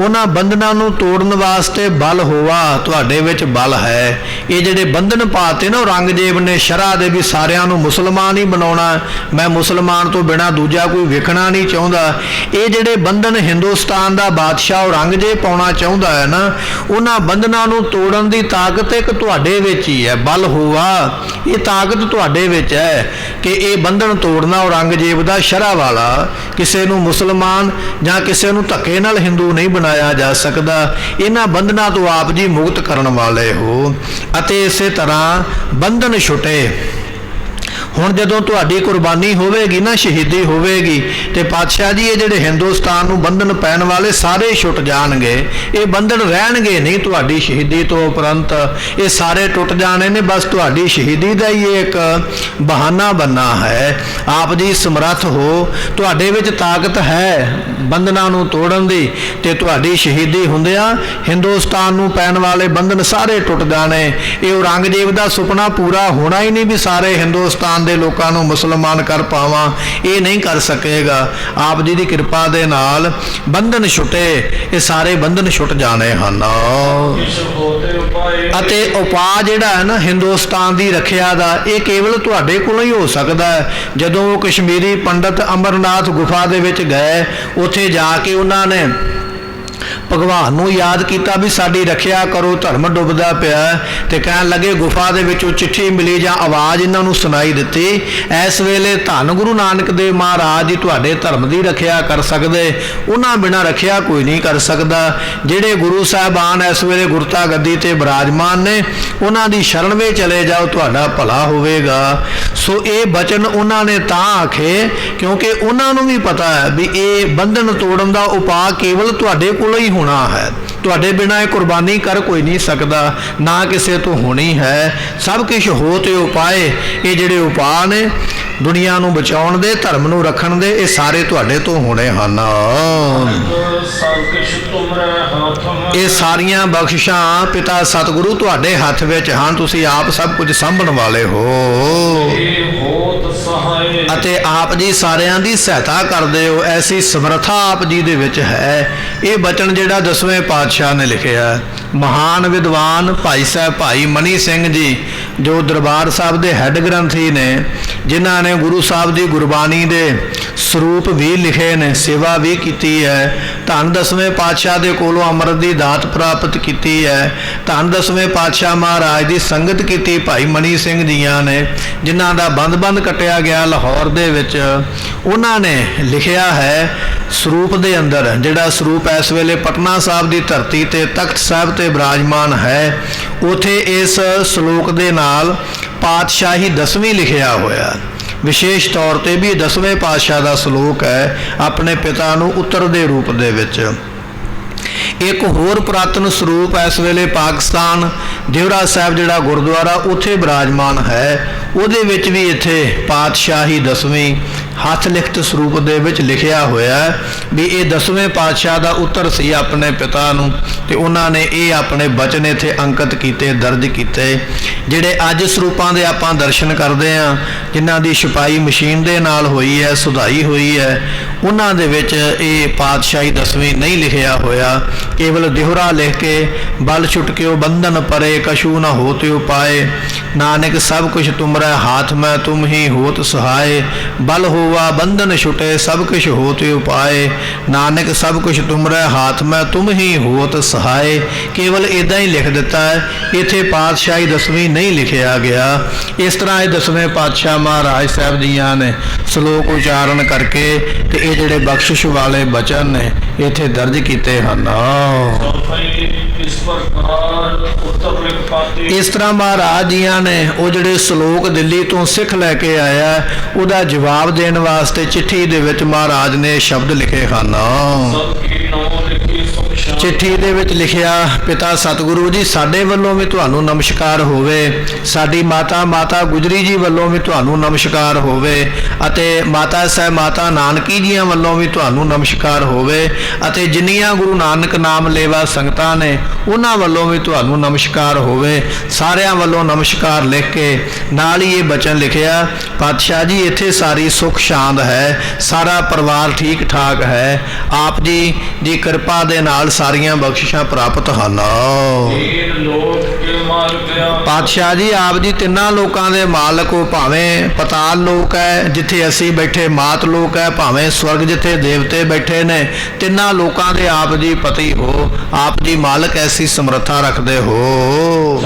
Speaker 1: ਉਹਨਾਂ ਬੰਧਨਾਂ ਨੂੰ ਤੋੜਨ ਵਾਸਤੇ ਬਲ ਹੋਵਾ, ਤੁਹਾਡੇ ਵਿੱਚ ਬਲ ਹੈ। ਇਹ ਜਿਹੜੇ ਬੰਧਨ ਪਾਤੇ ਨਾ ਔਰੰਗਜ਼ੇਬ ਨੇ ਸ਼ਰ੍ਹਾ ਦੇ, ਵੀ ਸਾਰਿਆਂ ਨੂੰ ਮੁਸਲਮਾਨ ਹੀ ਬਣਾਉਣਾ, ਮੈਂ ਮੁਸਲਮਾਨ ਤੋਂ ਬਿਨਾਂ ਦੂਜਾ ਕੋਈ ਵੇਖਣਾ ਨਹੀਂ ਚਾਹੁੰਦਾ। ਇਹ ਜਿਹੜੇ ਬੰਧਨ ਹਿੰਦੁਸਤਾਨ ਦਾ ਬਾਦਸ਼ਾਹ ਔਰੰਗਜ਼ੇਬ ਪਾਉਣਾ ਚਾਹੁੰਦਾ ਹੈ ਨਾ, ਉਹਨਾਂ ਬੰਧਨਾਂ ਨੂੰ ਤੋੜਨ ਦੀ ਤਾਕਤ ਇੱਕ ਤੁਹਾਡੇ ਵਿੱਚ ਹੀ ਹੈ। ਬਲ ਹੋਵਾ, ਇਹ ਤਾਕਤ ਤੁਹਾਡੇ ਵਿੱਚ ਹੈ ਕਿ ਇਹ ਬੰਧਨ ਤੋੜਨਾ ਔਰੰਗਜ਼ੇਬ ਦਾ ਸ਼ਰ੍ਹਾ ਵਾਲਾ। ਕਿਸੇ ਨੂੰ ਮੁਸਲਮਾਨ ਜਾਂ ਕਿਸੇ ਨੂੰ ਧੱਕੇ ਨਾਲ ਹਿੰਦੂ ਨਹੀਂ ਬਣਾਇਆ ਜਾ ਸਕਦਾ। ਇਹਨਾਂ ਬੰਧਨਾਂ ਤੋਂ ਆਪ ਜੀ ਮੁਕਤ ਕਰਨ ਵਾਲੇ ਹੋ। ਅਤੇ ਇਸੇ ਤਰ੍ਹਾਂ ਬੰਧਨ ਛੁਟੇ। ਹੁਣ ਜਦੋਂ ਤੁਹਾਡੀ ਕੁਰਬਾਨੀ ਹੋਵੇਗੀ ਨਾ, ਸ਼ਹੀਦੀ ਹੋਵੇਗੀ, ਤੇ ਪਾਤਸ਼ਾਹ ਜੀ ਇਹ ਜਿਹੜੇ ਹਿੰਦੁਸਤਾਨ ਨੂੰ ਬੰਧਨ ਪੈਣ ਵਾਲੇ ਸਾਰੇ ਛੁੱਟ ਜਾਣਗੇ। ਇਹ ਬੰਧਨ ਰਹਿਣਗੇ ਨਹੀਂ ਤੁਹਾਡੀ ਸ਼ਹੀਦੀ ਤੋਂ ਉਪਰੰਤ, ਇਹ ਸਾਰੇ ਟੁੱਟ ਜਾਣੇ ਨੇ। ਬਸ ਤੁਹਾਡੀ ਸ਼ਹੀਦੀ ਦਾ ਹੀ ਇੱਕ ਬਹਾਨਾ ਬਣਨਾ ਹੈ। ਆਪ ਜੀ ਸਮਰੱਥ ਹੋ, ਤੁਹਾਡੇ ਵਿੱਚ ਤਾਕਤ ਹੈ ਬੰਧਨਾਂ ਨੂੰ ਤੋੜਨ ਦੀ, ਤੇ ਤੁਹਾਡੀ ਸ਼ਹੀਦੀ ਹੁੰਦਿਆਂ ਹਿੰਦੁਸਤਾਨ ਨੂੰ ਪੈਣ ਵਾਲੇ ਬੰਧਨ ਸਾਰੇ ਟੁੱਟ ਜਾਣੇ। ਇਹ ਔਰੰਗਜ਼ੇਬ ਦਾ ਸੁਪਨਾ ਪੂਰਾ ਹੋਣਾ ਹੀ ਨਹੀਂ ਵੀ ਸਾਰੇ ਹਿੰਦੁਸਤਾਨ ਦੇ ਲੋਕਾਂ ਨੂੰ ਮੁਸਲਮਾਨ ਕਰ ਪਾਵਾਂ, ਇਹ ਨਹੀਂ ਕਰ ਸਕੇਗਾ। ਆਪ ਜੀ ਦੀ ਕਿਰਪਾ ਦੇ ਨਾਲ ਬੰਧਨ ਛੁੱਟੇ, ਇਹ ਸਾਰੇ ਬੰਧਨ ਛੁੱਟ ਜਾਣੇ ਹਨ। ਅਤੇ ਉਪਾਅ ਜਿਹੜਾ ਹੈ ਨਾ ਹਿੰਦੁਸਤਾਨ ਦੀ ਰੱਖਿਆ ਦਾ, ਇਹ ਕੇਵਲ ਤੁਹਾਡੇ ਕੋਲੋਂ ਹੀ ਹੋ ਸਕਦਾ ਹੈ। ਜਦੋਂ ਉਹ ਕਸ਼ਮੀਰੀ ਪੰਡਤ ਅਮਰਨਾਥ ਗੁਫਾ ਦੇ ਵਿੱਚ ਗਏ, ਉੱਥੇ ਜਾ ਕੇ ਉਹਨਾਂ ਨੇ ਭਗਵਾਨ ਨੂੰ ਯਾਦ ਕੀਤਾ ਵੀ ਸਾਡੀ ਰੱਖਿਆ ਕਰੋ, ਧਰਮ ਡੁੱਬਦਾ ਪਿਆ, ਤੇ ਕਹਿਣ ਲੱਗੇ ਗੁਫਾ ਦੇ ਵਿੱਚੋਂ ਚਿੱਠੀ ਮਿਲੀ ਜਾਂ ਆਵਾਜ਼ ਇਹਨਾਂ ਨੂੰ ਸੁਣਾਈ ਦਿੱਤੀ, ਇਸ ਵੇਲੇ ਧੰਨ ਗੁਰੂ ਨਾਨਕ ਦੇਵ ਮਹਾਰਾਜ ਜੀ ਤੁਹਾਡੇ ਧਰਮ ਦੀ ਰੱਖਿਆ ਕਰ ਸਕਦੇ, ਉਹਨਾਂ ਬਿਨਾਂ ਰੱਖਿਆ ਕੋਈ ਨਹੀਂ ਕਰ ਸਕਦਾ। ਜਿਹੜੇ ਗੁਰੂ ਸਾਹਿਬਾਨ ਇਸ ਵੇਲੇ ਗੁਰਤਾ ਗੱਦੀ ਤੇ ਬਿਰਾਜਮਾਨ ਨੇ, ਉਹਨਾਂ ਦੀ ਸ਼ਰਨ ਵਿੱਚ ਚਲੇ ਜਾਓ, ਤੁਹਾਡਾ ਭਲਾ ਹੋਵੇਗਾ। ਸੋ ਇਹ ਬਚਨ ਉਹਨਾਂ ਨੇ ਤਾਂ ਆਖੇ ਕਿਉਂਕਿ ਉਹਨਾਂ ਨੂੰ ਵੀ ਪਤਾ ਹੈ ਵੀ ਇਹ ਬੰਧਨ ਤੋੜਨ ਦਾ ਉਪਾਅ ਕੇਵਲ ਤੁਹਾਡੇ ਕੋਲੋਂ ਹੀ ਹੋਣਾ ਹੈ। ਤੁਹਾਡੇ ਬਿਨਾਂ ਇਹ ਕੁਰਬਾਨੀ ਕਰ ਕੋਈ ਨਹੀਂ ਸਕਦਾ, ਨਾ ਕਿਸੇ ਤੋਂ ਹੋਣੀ ਹੈ। ਸਭ ਕੁਝ ਹੋ ਤੇ ਉਪਾਏ, ਇਹ ਜਿਹੜੇ ਉਪਾਅ ਨੇ ਦੁਨੀਆ ਨੂੰ ਬਚਾਉਣ ਦੇ, ਧਰਮ ਨੂੰ ਰੱਖਣ ਦੇ, ਇਹ ਸਾਰੇ ਤੁਹਾਡੇ ਤੋਂ ਹੋਣੇ ਹਨ। ਇਹ ਸਾਰੀਆਂ ਬਖਸ਼ਿਸ਼ਾਂ ਪਿਤਾ ਸਤਿਗੁਰੂ ਤੁਹਾਡੇ ਹੱਥ ਵਿੱਚ ਹਨ, ਤੁਸੀਂ ਆਪ ਸਭ ਕੁਝ ਸਾਂਭਣ ਵਾਲੇ ਹੋ ਅਤੇ ਆਪ ਜੀ ਸਾਰਿਆਂ ਦੀ ਸਹਾਇਤਾ ਕਰਦੇ ਹੋ। ਐਸੀ ਸਮਰੱਥਾ ਆਪ ਜੀ ਦੇ ਵਿੱਚ ਹੈ। ਇਹ ਬਚਨ ਜਿਹੜਾ 10ਵੇਂ ਪਾਤਸ਼ਾਹ ਨੇ ਲਿਖਿਆ, ਮਹਾਨ ਵਿਦਵਾਨ ਭਾਈ ਸਾਹਿਬ ਭਾਈ ਮਨੀ ਸਿੰਘ ਜੀ, ਜੋ ਦਰਬਾਰ ਸਾਹਿਬ ਦੇ ਹੈੱਡ ਗ੍ਰੰਥੀ ਨੇ, ਜਿਨ੍ਹਾਂ ਨੇ ਗੁਰੂ ਸਾਹਿਬ ਦੀ ਗੁਰਬਾਣੀ ਦੇ ਸਰੂਪ ਵੀ ਲਿਖੇ ਨੇ, ਸੇਵਾ ਵੀ ਕੀਤੀ ਹੈ। ਧੰਨ 10ਵੇਂ ਪਾਤਸ਼ਾਹ ਦੇ ਕੋਲੋਂ ਅੰਮ੍ਰਿਤ ਦੀ ਦਾਤ ਪ੍ਰਾਪਤ ਕੀਤੀ ਹੈ। ਧੰਨ 10ਵੇਂ ਪਾਤਸ਼ਾਹ ਮਹਾਰਾਜ ਦੀ ਸੰਗਤ ਕੀਤੀ ਭਾਈ ਮਨੀ ਸਿੰਘ ਜੀਆਂ ਨੇ, ਜਿਨ੍ਹਾਂ ਦਾ ਬੰਦ ਕੱਟਿਆ ਗਿਆ ਲਾਹੌਰ ਦੇ ਵਿੱਚ। ਉਹਨਾਂ ਨੇ ਲਿਖਿਆ ਹੈ ਸਰੂਪ ਦੇ ਅੰਦਰ, ਜਿਹੜਾ ਸਰੂਪ ਇਸ ਵੇਲੇ ਪਟਨਾ ਸਾਹਿਬ ਦੀ ਧਰਤੀ ਤੇ ਤਖਤ ਸਾਹਿਬ ਤੇ ਬਿਰਾਜਮਾਨ ਹੈ, ਉਥੇ ਇਸ ਸ਼ਲੋਕ ਦੇ ਨਾਲ ਪਾਤਸ਼ਾਹੀ 10ਵੀਂ ਲਿਖਿਆ ਹੋਇਆ। ਵਿਸ਼ੇਸ਼ ਤੌਰ ਤੇ ਵੀ 10ਵੇਂ ਪਾਤਸ਼ਾਹ ਦਾ ਸ਼ਲੋਕ ਹੈ, ਆਪਣੇ ਪਿਤਾ ਨੂੰ ਉੱਤਰ ਦੇ ਰੂਪ ਦੇ ਵਿੱਚ। ਇੱਕ ਹੋਰ ਪੁਰਾਤਨ ਸਰੂਪ ਇਸ ਵੇਲੇ ਪਾਕਿਸਤਾਨ ਦੇਵਰਾ ਸਾਹਿਬ ਜਿਹੜਾ ਗੁਰਦੁਆਰਾ ਉੱਥੇ ਬਿਰਾਜਮਾਨ ਹੈ, ਉਹਦੇ ਵਿੱਚ ਵੀ ਇੱਥੇ ਪਾਤਸ਼ਾਹੀ 10ਵੀਂ ਹੱਥ ਲਿਖਤ ਸਰੂਪ ਦੇ ਵਿੱਚ ਲਿਖਿਆ ਹੋਇਆ ਵੀ ਇਹ 10ਵੇਂ ਪਾਤਸ਼ਾਹ ਦਾ ਉੱਤਰ ਸੀ ਆਪਣੇ ਪਿਤਾ ਨੂੰ, ਤੇ ਉਹਨਾਂ ਨੇ ਇਹ ਆਪਣੇ ਬਚਨ ਇੱਥੇ ਅੰਕਿਤ ਕੀਤੇ, ਦਰਜ ਕੀਤੇ। ਜਿਹੜੇ ਅੱਜ ਸਰੂਪਾਂ ਦੇ ਆਪਾਂ ਦਰਸ਼ਨ ਕਰਦੇ ਹਾਂ, ਜਿਨ੍ਹਾਂ ਦੀ ਛਪਾਈ ਮਸ਼ੀਨ ਦੇ ਨਾਲ ਹੋਈ ਹੈ, ਸੁਧਾਈ ਹੋਈ ਹੈ, ਉਹਨਾਂ ਦੇ ਵਿੱਚ ਇਹ ਪਾਤਸ਼ਾਹੀ 10ਵੀਂ ਨਹੀਂ ਲਿਖਿਆ ਹੋਇਆ। ਕੇਵਲ ਦਿਹਰਾ ਲਿਖ ਕੇ, ਬਲ ਛੁਟਕਿਓ ਬੰਧਨ ਪਰੇ, ਕਛੂ ਨਾ ਹੋਤੇ ਉਪਾਏ, ਨਾਨਕ ਸਭ ਕੁਛ ਤੁਮਰਾ ਹਾਥ ਮੈਂ ਤੁਮ ਹੀ ਹੋਤ ਸਹਾਏ, ਬਲ ਹੋਵਾ ਬੰਧਨ ਛੁਟੇ ਸਭ ਕੁਛ ਹੋਤੇ ਉਪਾਏ, ਨਾਨਕ ਸਭ ਕੁਛ ਤੁਮਰਾ ਹਾਥ ਮੈਂ ਤੁਮ ਹੀ ਹੋਤ ਸਹਾਏ। ਕੇਵਲ ਇਦਾਂ ਹੀ ਲਿਖ ਦਿੱਤਾ ਹੈ, ਇੱਥੇ ਪਾਤਸ਼ਾਹੀ 10ਵੀਂ ਨਹੀਂ ਲਿਖਿਆ ਗਿਆ। ਇਸ ਤਰ੍ਹਾਂ ਇਹ 10ਵੇਂ ਪਾਤਸ਼ਾਹ ਮਹਾਰਾਜ ਸਾਹਿਬ ਜੀਆਂ ਨੇ ਸ਼ਲੋਕ ਉਚਾਰਨ ਕਰਕੇ ਤੇ ਇਹ ਜਿਹੜੇ ਬਖਸ਼ਿਸ਼ ਵਾਲੇ ਬਚਨ ਨੇ ਇੱਥੇ ਦਰਜ ਕੀਤੇ ਹਨ। ਇਸ ਤਰ੍ਹਾਂ ਮਹਾਰਾਜ ਜੀਆਂ ਨੇ ਉਹ ਜਿਹੜੇ ਸ਼ਲੋਕ ਦਿੱਲੀ ਤੋਂ ਸਿੱਖ ਲੈ ਕੇ ਆਇਆ, ਉਹਦਾ ਜਵਾਬ ਦੇਣ ਵਾਸਤੇ ਚਿੱਠੀ ਦੇ ਵਿੱਚ ਮਹਾਰਾਜ ਨੇ ਸ਼ਬਦ ਲਿਖੇ ਹਨ। ਚਿੱਠੀ ਦੇ ਵਿੱਚ ਲਿਖਿਆ, ਪਿਤਾ ਸਤਿਗੁਰੂ ਜੀ, ਸਾਡੇ ਵੱਲੋਂ ਵੀ ਤੁਹਾਨੂੰ ਨਮਸਕਾਰ ਹੋਵੇ, ਸਾਡੀ ਮਾਤਾ ਗੁਜਰੀ ਜੀ ਵੱਲੋਂ ਵੀ ਤੁਹਾਨੂੰ ਨਮਸਕਾਰ ਹੋਵੇ, ਅਤੇ ਮਾਤਾ ਸਾਹਿਬ ਮਾਤਾ ਨਾਨਕੀ ਜੀਆਂ ਵੱਲੋਂ ਵੀ ਤੁਹਾਨੂੰ ਨਮਸਕਾਰ ਹੋਵੇ, ਅਤੇ ਜਿੰਨੀਆਂ ਗੁਰੂ ਨਾਨਕ ਨਾਮ ਲੇਵਾ ਸੰਗਤਾਂ ਨੇ ਉਹਨਾਂ ਵੱਲੋਂ ਵੀ ਤੁਹਾਨੂੰ ਨਮਸਕਾਰ ਹੋਵੇ। ਸਾਰਿਆਂ ਵੱਲੋਂ ਨਮਸਕਾਰ ਲਿਖ ਕੇ ਨਾਲ ਹੀ ਇਹ ਬਚਨ ਲਿਖਿਆ, ਪਾਤਸ਼ਾਹ ਜੀ ਇੱਥੇ ਸਾਰੀ ਸੁੱਖ ਸ਼ਾਂਤ ਹੈ, ਸਾਰਾ ਪਰਿਵਾਰ ਠੀਕ ਠਾਕ ਹੈ, ਆਪ ਜੀ ਦੀ ਕਿਰਪਾ ਦੇ ਨਾਲ ਸਾਰੀਆਂ ਬਖਸ਼ਿਸ਼ਾਂ ਪ੍ਰਾਪਤ ਹਨ। ਪਾਤਸ਼ਾਹ ਜੀ ਆਪ ਜੀ ਤਿੰਨਾਂ ਲੋਕਾਂ ਦੇ ਮਾਲਕ ਹੋ, ਭਾਵੇਂ ਪਤਾਲ ਲੋਕ ਹੈ ਜਿੱਥੇ ਅਸੀਂ ਬੈਠੇ ਮਾਤ ਲੋਕ ਹੈ, ਭਾਵੇਂ ਸਵਰਗ ਜਿੱਥੇ ਦੇਵਤੇ ਬੈਠੇ ਨੇ, ਤਿੰਨਾਂ ਲੋਕਾਂ ਦੇ ਆਪ ਜੀ ਪਤੀ ਹੋ, ਆਪ ਜੀ ਮਾਲਕ ਐਸੀ ਸਮਰੱਥਾ ਰੱਖਦੇ ਹੋ।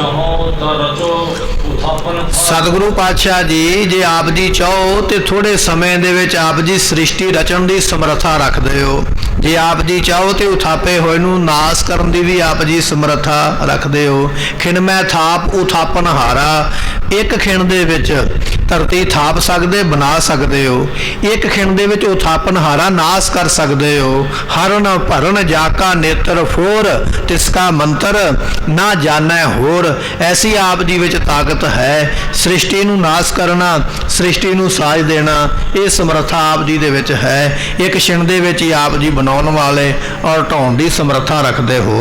Speaker 1: ਸਤਿਗੁਰੂ ਪਾਤਸ਼ਾਹ ਜੀ, ਜੇ ਆਪ ਜੀ ਚਾਹੋ ਤੇ ਥੋੜੇ ਸਮੇਂ ਦੇ ਵਿੱਚ ਆਪ ਜੀ ਸ੍ਰਿਸ਼ਟੀ ਰਚਣ ਦੀ ਸਮਰੱਥਾ ਰੱਖਦੇ ਹੋ, ਜੇ ਆਪ ਜੀ ਚਾਹੋ ਤੇ ਉਥਾਪੇ ਹੋਏ ਨੂੰ ਨਾਸ ਕਰਨ ਦੀ ਵੀ ਆਪ ਜੀ ਸਮਰੱਥਾ ਰੱਖਦੇ ਹੋ। ਖਿਣ ਮੈਂ ਥਾਪ ਉਥਾਪਨ ਹਾਰਾ, ਇੱਕ ਖਿਣ ਦੇ ਵਿੱਚ ਧਰਤੀ ਥਾਪ ਸਕਦੇ, ਬਣਾ ਸਕਦੇ ਹੋ। ਇੱਕ ਖਿਣ ਦੇ ਵਿੱਚ ਉਥਾਪਨ ਹਾਰਾ ਨਾਸ ਕਰ ਸਕਦੇ ਹੋ। ਹਰਨ ਭਰਨ ਜਾਕਾ ਨੇਤਰ ਫੋਰ, ਤਿਸਕਾ ਮੰਤਰ ਨਾ ਜਾਣੈ ਹੋਰ। ਐਸੀ ਆਪ ਜੀ ਵਿੱਚ ਤਾਕਤ ਹੈ। ਸ੍ਰਿਸ਼ਟੀ ਨੂੰ ਨਾਸ ਕਰਨਾ, ਸ੍ਰਿਸ਼ਟੀ ਨੂੰ ਸਾਜ ਦੇਣਾ, ਇਹ ਸਮਰੱਥਾ ਆਪ ਜੀ ਦੇ ਵਿੱਚ ਹੈ। ਇੱਕ ਛਿਣ ਦੇ ਵਿੱਚ ਹੀ ਆਪ ਜੀ ਬਣਾਉਣ ਵਾਲੇ ਔਰ ਢਾਉਣ ਦੀ ਸਮਰੱਥਾ ਰੱਖਦੇ ਹੋ।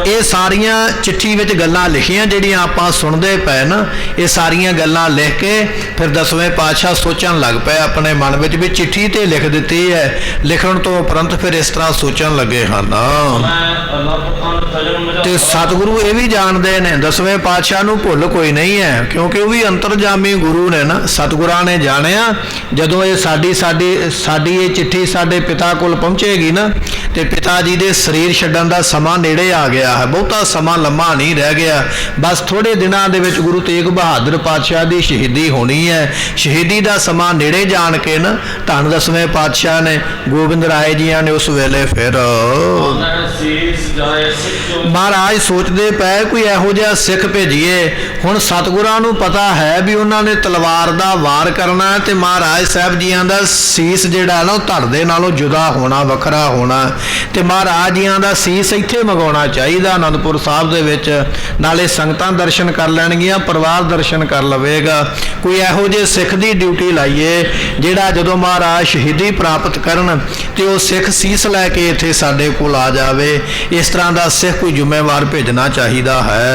Speaker 1: ਇਹ ਸਾਰੀਆਂ ਚਿੱਠੀ ਵਿੱਚ ਗੱਲਾਂ ਲਿਖੀਆਂ ਜਿਹੜੀਆਂ ਆਪਾਂ ਸੁਣਦੇ ਪਏ ਨਾ, ਇਹ ਸਾਰੀਆਂ ਗੱਲਾਂ ਲਿਖ ਕੇ ਫਿਰ 10ਵੇਂ ਪਾਤਸ਼ਾਹ ਸੋਚਣ ਲੱਗ ਪਏ ਆਪਣੇ ਮਨ ਵਿੱਚ ਵੀ ਚਿੱਠੀ ਤੇ ਲਿਖ ਦਿੱਤੀ ਹੈ। ਲਿਖਣ ਤੋਂ ਉਪਰੰਤ ਫਿਰ ਇਸ ਤਰ੍ਹਾਂ ਸੋਚਣ ਲੱਗੇ ਹਨ। ਤੇ ਸਤਿਗੁਰੂ ਇਹ ਵੀ ਜਾਣਦੇ ਨੇ, 10ਵੇਂ ਪਾਤਸ਼ਾਹ ਨੂੰ ਭੁੱਲ ਕੋਈ ਨਹੀਂ ਹੈ, ਕਿਉਂਕਿ ਉਹ ਵੀ ਅੰਤਰਜਾਮੀ ਗੁਰੂ ਨੇ ਨਾ। ਸਤਿਗੁਰਾਂ ਨੇ ਜਾਣਿਆ ਜਦੋਂ ਇਹ ਸਾਡੀ ਇਹ ਚਿੱਠੀ ਸਾਡੇ ਪਿਤਾ ਕੋਲ ਪਹੁੰਚੇਗੀ ਨਾ, ਤੇ ਪਿਤਾ ਜੀ ਦੇ ਸਰੀਰ ਛੱਡਣ ਦਾ ਸਮਾਂ ਨੇੜੇ ਆ ਗਿਆ ਹੈ। ਬਹੁਤਾ ਸਮਾਂ ਲੰਮਾ ਨਹੀਂ ਰਹਿ ਗਿਆ, ਬਸ ਥੋੜੇ ਦਿਨਾਂ ਦੇ ਵਿੱਚ ਗੁਰੂ ਤੇਗ ਬਹਾਦਰ ਪਾਤਸ਼ਾਹ ਦੀ ਸ਼ਹੀਦੀ ਹੋਣੀ ਹੈ। ਸ਼ਹੀਦੀ ਦਾ ਸਮਾਂ ਨੇੜੇ ਜਾਣ ਕੇ ਨਾ ਧੰਨ 10ਵੇਂ ਪਾਤਸ਼ਾਹ ਨੇ, ਗੋਬਿੰਦ ਰਾਏ ਜੀਆਂ ਨੇ ਉਸ ਵੇਲੇ ਫਿਰ ਮਹਾਰਾਜ ਸੋਚਦੇ ਪਏ ਕੋਈ ਇਹੋ ਜਿਹਾ ਸਿੱਖ ਭੇਜੀਏ। ਹੁਣ ਸਤਿਗੁਰਾਂ ਨੂੰ ਪਤਾ ਹੈ ਵੀ ਉਹਨਾਂ ਨੇ ਤਲਵਾਰ ਦਾ ਵਾਰ ਕਰਨਾ ਤੇ ਮਹਾਰਾਜ ਸਾਹਿਬ ਜੀਆਂ ਦਾ ਸੀਸ ਜਿਹੜਾ ਨਾ ਉਹ ਧੜ ਦੇ ਨਾਲੋਂ ਜੁਦਾ ਹੋਣਾ, ਵੱਖਰਾ ਹੋਣਾ, ਤੇ ਮਹਾਰਾਜ ਜੀਆਂ ਦਾ ਸੀਸ ਇੱਥੇ ਮੰਗਾਉਣਾ ਚਾਹੀਦਾ ਅਨੰਦਪੁਰ ਸਾਹਿਬ ਦੇ ਵਿੱਚ। ਨਾਲੇ ਸੰਗਤਾਂ ਦਰਸ਼ਨ ਕਰ ਲੈਣਗੀਆਂ, ਪਰਿਵਾਰ ਦਰਸ਼ਨ ਕਰ ਲਵੇਗਾ। ਕੋਈ ਇਹੋ ਜਿਹੇ ਸਿੱਖ ਦੀ ਡਿਊਟੀ ਲਾਈਏ ਜਿਹੜਾ ਜਦੋਂ ਮਹਾਰਾਜ ਸ਼ਹੀਦੀ ਪ੍ਰਾਪਤ ਕਰਨ ਤੇ ਉਹ ਸਿੱਖ ਸੀਸ ਲੈ ਕੇ ਇੱਥੇ ਸਾਡੇ ਕੋਲ ਆ ਜਾਵੇ। ਇਸ ਤਰ੍ਹਾਂ ਦਾ ਸਿੱਖ ਕੋਈ ਜ਼ਿੰਮੇਵਾਰ ਭੇਜਣਾ ਚਾਹੀਦਾ ਹੈ।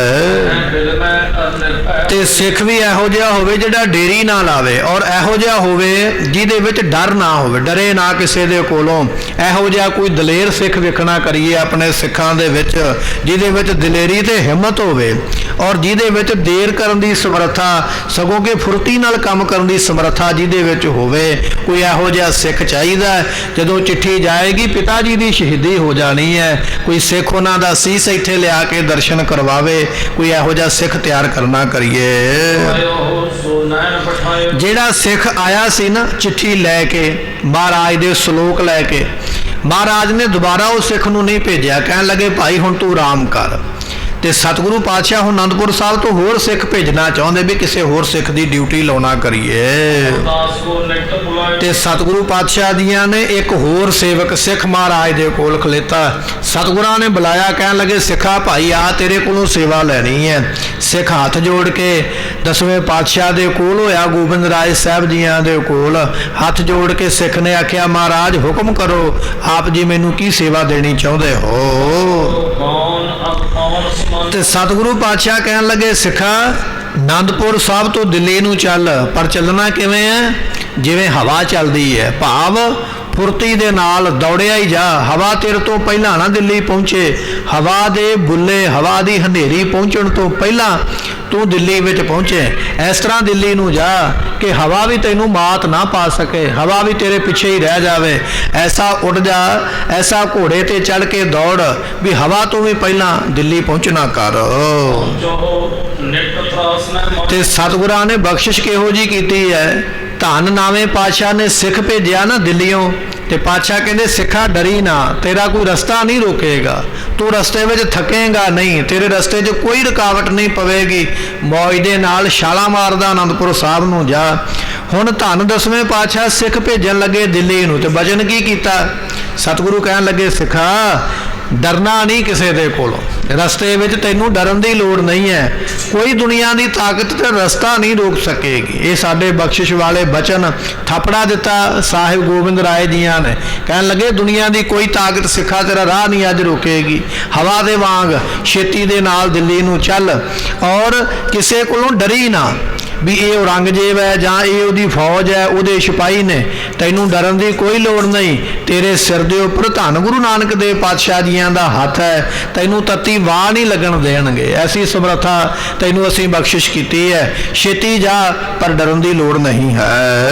Speaker 1: ਤੇ ਸਿੱਖ ਵੀ ਇਹੋ ਜਿਹਾ ਹੋਵੇ ਜਿਹੜਾ ਡੇਰੀ ਨਾ ਲਾਵੇ, ਔਰ ਇਹੋ ਜਿਹਾ ਹੋਵੇ ਜਿਹਦੇ ਵਿੱਚ ਡਰ ਨਾ ਹੋਵੇ, ਡਰੇ ਨਾ ਕਿਸੇ ਦੇ ਕੋਲੋਂ। ਇਹੋ ਜਿਹਾ ਕੋਈ ਦਲੇਰ ਸਿੱਖ ਵੇਖਣਾ ਕਰੀਏ ਆਪਣੇ ਸਿੱਖਾਂ ਦੇ ਵਿੱਚ, ਜਿਹਦੇ ਵਿੱਚ ਦਲੇਰੀ ਤੇ ਹਿੰਮਤ ਹੋਵੇ, ਔਰ ਜਿਹਦੇ ਵਿੱਚ ਦੇਰ ਕਰਨ ਦੀ ਸਮਰੱਥਾ, ਸਗੋਂ ਕਿ ਫੁਰਤੀ ਨਾਲ ਕੰਮ ਕਰਨ ਦੀ ਸਮਰੱਥਾ ਜਿਹਦੇ ਵਿੱਚ ਹੋਵੇ। ਕੋਈ ਇਹੋ ਜਿਹਾ ਸਿੱਖ ਚਾਹੀਦਾ। ਜਦੋਂ ਚਿੱਠੀ ਜਾਏਗੀ ਪਿਤਾ ਜੀ ਦੀ ਸ਼ਹੀਦੀ ਹੋ ਜਾਣੀ ਹੈ, ਕੋਈ ਸਿੱਖ ਉਹਨਾਂ ਦਾ ਸੀਸ ਇੱਥੇ ਲਿਆ ਕੇ ਦਰਸ਼ਨ ਕਰਵਾਵੇ। ਕੋਈ ਇਹੋ ਜਿਹਾ ਸਿੱਖ ਤਿਆਰ ਕਰਨਾ ਕਰੀਏ। ਜਿਹੜਾ ਸਿੱਖ ਆਇਆ ਸੀ ਨਾ ਚਿੱਠੀ ਲੈ ਕੇ, ਮਹਾਰਾਜ ਦੇ ਸ਼ਲੋਕ ਲੈ ਕੇ, ਮਹਾਰਾਜ ਨੇ ਦੁਬਾਰਾ ਉਹ ਸਿੱਖ ਨੂੰ ਨਹੀਂ ਭੇਜਿਆ। ਕਹਿਣ ਲੱਗੇ ਭਾਈ ਹੁਣ ਤੂੰ ਆਰਾਮ ਕਰ। ਤੇ ਸਤਿਗੁਰੂ ਪਾਤਸ਼ਾਹ ਹੁਣ ਅਨੰਦਪੁਰ ਸਾਹਿਬ ਤੋਂ ਹੋਰ ਸਿੱਖ ਭੇਜਣਾ ਚਾਹੁੰਦੇ ਵੀ ਕਿਸੇ ਹੋਰ ਸਿੱਖ ਦੀ ਡਿਊਟੀ ਲਾਉਣਾ ਕਰੀਏ। ਤੇ ਸਤਿਗੁਰੂ ਪਾਤਸ਼ਾਹ ਦੀਆਂ ਨੇ ਇੱਕ ਹੋਰ ਸੇਵਕ ਸਿੱਖ ਮਹਾਰਾਜ ਦੇ ਕੋਲ ਖਲੇਤਾ। ਸਤਿਗੁਰਾਂ ਨੇ ਬੁਲਾਇਆ, ਕਹਿਣ ਲੱਗੇ ਸਿੱਖਾ ਭਾਈ ਆ ਤੇਰੇ ਕੋਲੋਂ ਸੇਵਾ ਲੈਣੀ ਹੈ। ਸਿੱਖ ਹੱਥ ਜੋੜ ਕੇ 10ਵੇਂ ਪਾਤਸ਼ਾਹ ਦੇ ਕੋਲ ਹੋਇਆ, ਗੋਬਿੰਦ ਰਾਏ ਸਾਹਿਬ ਜੀਆਂ ਦੇ ਕੋਲ ਹੱਥ ਜੋੜ ਕੇ ਸਿੱਖ ਨੇ ਆਖਿਆ ਮਹਾਰਾਜ ਹੁਕਮ ਕਰੋ, ਆਪ ਜੀ ਮੈਨੂੰ ਕੀ ਸੇਵਾ ਦੇਣੀ ਚਾਹੁੰਦੇ ਹੋ। ਤੇ ਸਤਿਗੁਰੂ ਪਾਤਸ਼ਾਹ ਕਹਿਣ ਲੱਗੇ ਸਿੱਖਾ ਆਨੰਦਪੁਰ ਸਾਹਿਬ ਤੋਂ ਦਿੱਲੀ ਨੂੰ ਚੱਲ, ਪਰ ਚੱਲਣਾ ਕਿਵੇਂ ਹੈ? ਜਿਵੇਂ ਹਵਾ ਚੱਲਦੀ ਹੈ, ਭਾਵ ਫੁਰਤੀ ਦੇ ਨਾਲ ਦੌੜਿਆ ਹੀ ਜਾ। ਹਵਾ ਤੇਰੇ ਤੋਂ ਪਹਿਲਾਂ ਨਾ ਦਿੱਲੀ ਪਹੁੰਚੇ, ਹਵਾ ਦੇ ਬੁੱਲੇ, ਹਵਾ ਦੀ ਹਨੇਰੀ ਪਹੁੰਚਣ ਤੋਂ ਪਹਿਲਾਂ ਤੂੰ ਦਿੱਲੀ ਵਿੱਚ ਪਹੁੰਚੇ। ਇਸ ਤਰ੍ਹਾਂ ਦਿੱਲੀ ਨੂੰ ਜਾ ਕਿ ਹਵਾ ਵੀ ਤੈਨੂੰ ਮਾਤ ਨਾ ਪਾ ਸਕੇ, ਹਵਾ ਵੀ ਤੇਰੇ ਪਿੱਛੇ ਹੀ ਰਹਿ ਜਾਵੇ। ਐਸਾ ਉੱਡ ਜਾ, ਐਸਾ ਘੋੜੇ ਤੇ ਚੜ ਕੇ ਦੌੜ ਵੀ ਹਵਾ ਤੋਂ ਵੀ ਪਹਿਲਾਂ ਦਿੱਲੀ ਪਹੁੰਚਣਾ ਕਰ। ਤੇ ਸਤਿਗੁਰਾਂ ਨੇ ਬਖਸ਼ਿਸ਼ ਕਿਹੋ ਜੀ ਕੀਤੀ ਹੈ। ਧੰਨ ਨਾਵੇਂ ਪਾਤਸ਼ਾਹ ਨੇ ਸਿੱਖ ਭੇਜਿਆ ਨਾ ਦਿੱਲੀੋਂ, ਤੇ ਪਾਤਸ਼ਾਹ ਕਹਿੰਦੇ ਸਿੱਖਾ ਡਰੀ ਨਾ, ਤੇਰਾ ਕੋਈ ਰਸਤਾ ਨਹੀਂ ਰੋਕੇਗਾ, ਤੂੰ ਰਸਤੇ ਵਿੱਚ ਥਕੇਗਾ ਨਹੀਂ, ਤੇਰੇ ਰਸਤੇ 'ਚ ਕੋਈ ਰੁਕਾਵਟ ਨਹੀਂ ਪਵੇਗੀ। ਮੌਜ ਦੇ ਨਾਲ ਛਾਲਾਂ ਮਾਰਦਾ ਆਨੰਦਪੁਰ ਸਾਹਿਬ ਨੂੰ ਜਾ। ਹੁਣ ਧੰਨ 10ਵੇਂ ਪਾਤਸ਼ਾਹ ਸਿੱਖ ਭੇਜਣ ਲੱਗੇ ਦਿੱਲੀ ਨੂੰ, ਤੇ ਵਚਨ ਕੀ ਕੀਤਾ? ਸਤਿਗੁਰੂ ਕਹਿਣ ਲੱਗੇ ਸਿੱਖਾ ਡਰਨਾ ਨਹੀਂ ਕਿਸੇ ਦੇ ਕੋਲੋਂ, ਰਸਤੇ ਵਿੱਚ ਤੈਨੂੰ ਡਰਨ ਦੀ ਲੋੜ ਨਹੀਂ ਹੈ। ਕੋਈ ਦੁਨੀਆ ਦੀ ਤਾਕਤ ਤੇ ਰਸਤਾ ਨਹੀਂ ਰੋਕ ਸਕੇਗੀ। ਇਹ ਸਾਡੇ ਬਖਸ਼ਿਸ਼ ਵਾਲੇ ਬਚਨ ਥਾਪੜਾ ਦਿੱਤਾ ਸਾਹਿਬ ਗੋਬਿੰਦ ਰਾਏ ਜੀਆਂ ਨੇ। ਕਹਿਣ ਲੱਗੇ ਦੁਨੀਆ ਦੀ ਕੋਈ ਤਾਕਤ ਸਿੱਖਾ ਤੇਰਾ ਰਾਹ ਨਹੀਂ ਅੱਜ ਰੋਕੇਗੀ। ਹਵਾ ਦੇ ਵਾਂਗ ਛੇਤੀ ਦੇ ਨਾਲ ਦਿੱਲੀ ਨੂੰ ਚੱਲ, ਔਰ ਕਿਸੇ ਕੋਲੋਂ ਡਰੀ ਨਾ ਵੀ ਇਹ ਔਰੰਗਜ਼ੇਬ ਹੈ ਜਾਂ ਇਹ ਉਹਦੀ ਫੌਜ ਹੈ, ਉਹਦੇ ਸਿਪਾਹੀ ਨੇ। ਤੈਨੂੰ ਡਰਨ ਦੀ ਕੋਈ ਲੋੜ ਨਹੀਂ। ਤੇਰੇ ਸਿਰ ਦੇ ਉੱਪਰ ਧੰਨ ਗੁਰੂ ਨਾਨਕ ਦੇਵ ਪਾਤਸ਼ਾਹ ਜੀਆਂ ਦਾ ਹੱਥ ਹੈ, ਤੈਨੂੰ ਤੱਤੀ ਵਾਹ ਨਹੀਂ ਲੱਗਣ ਦੇਣਗੇ। ਐਸੀ ਸਮਰੱਥਾ ਤੈਨੂੰ ਅਸੀਂ ਬਖਸ਼ਿਸ਼ ਕੀਤੀ ਹੈ। ਛੇਤੀ ਜਾ, ਪਰ ਡਰਨ ਦੀ ਲੋੜ ਨਹੀਂ ਹੈ।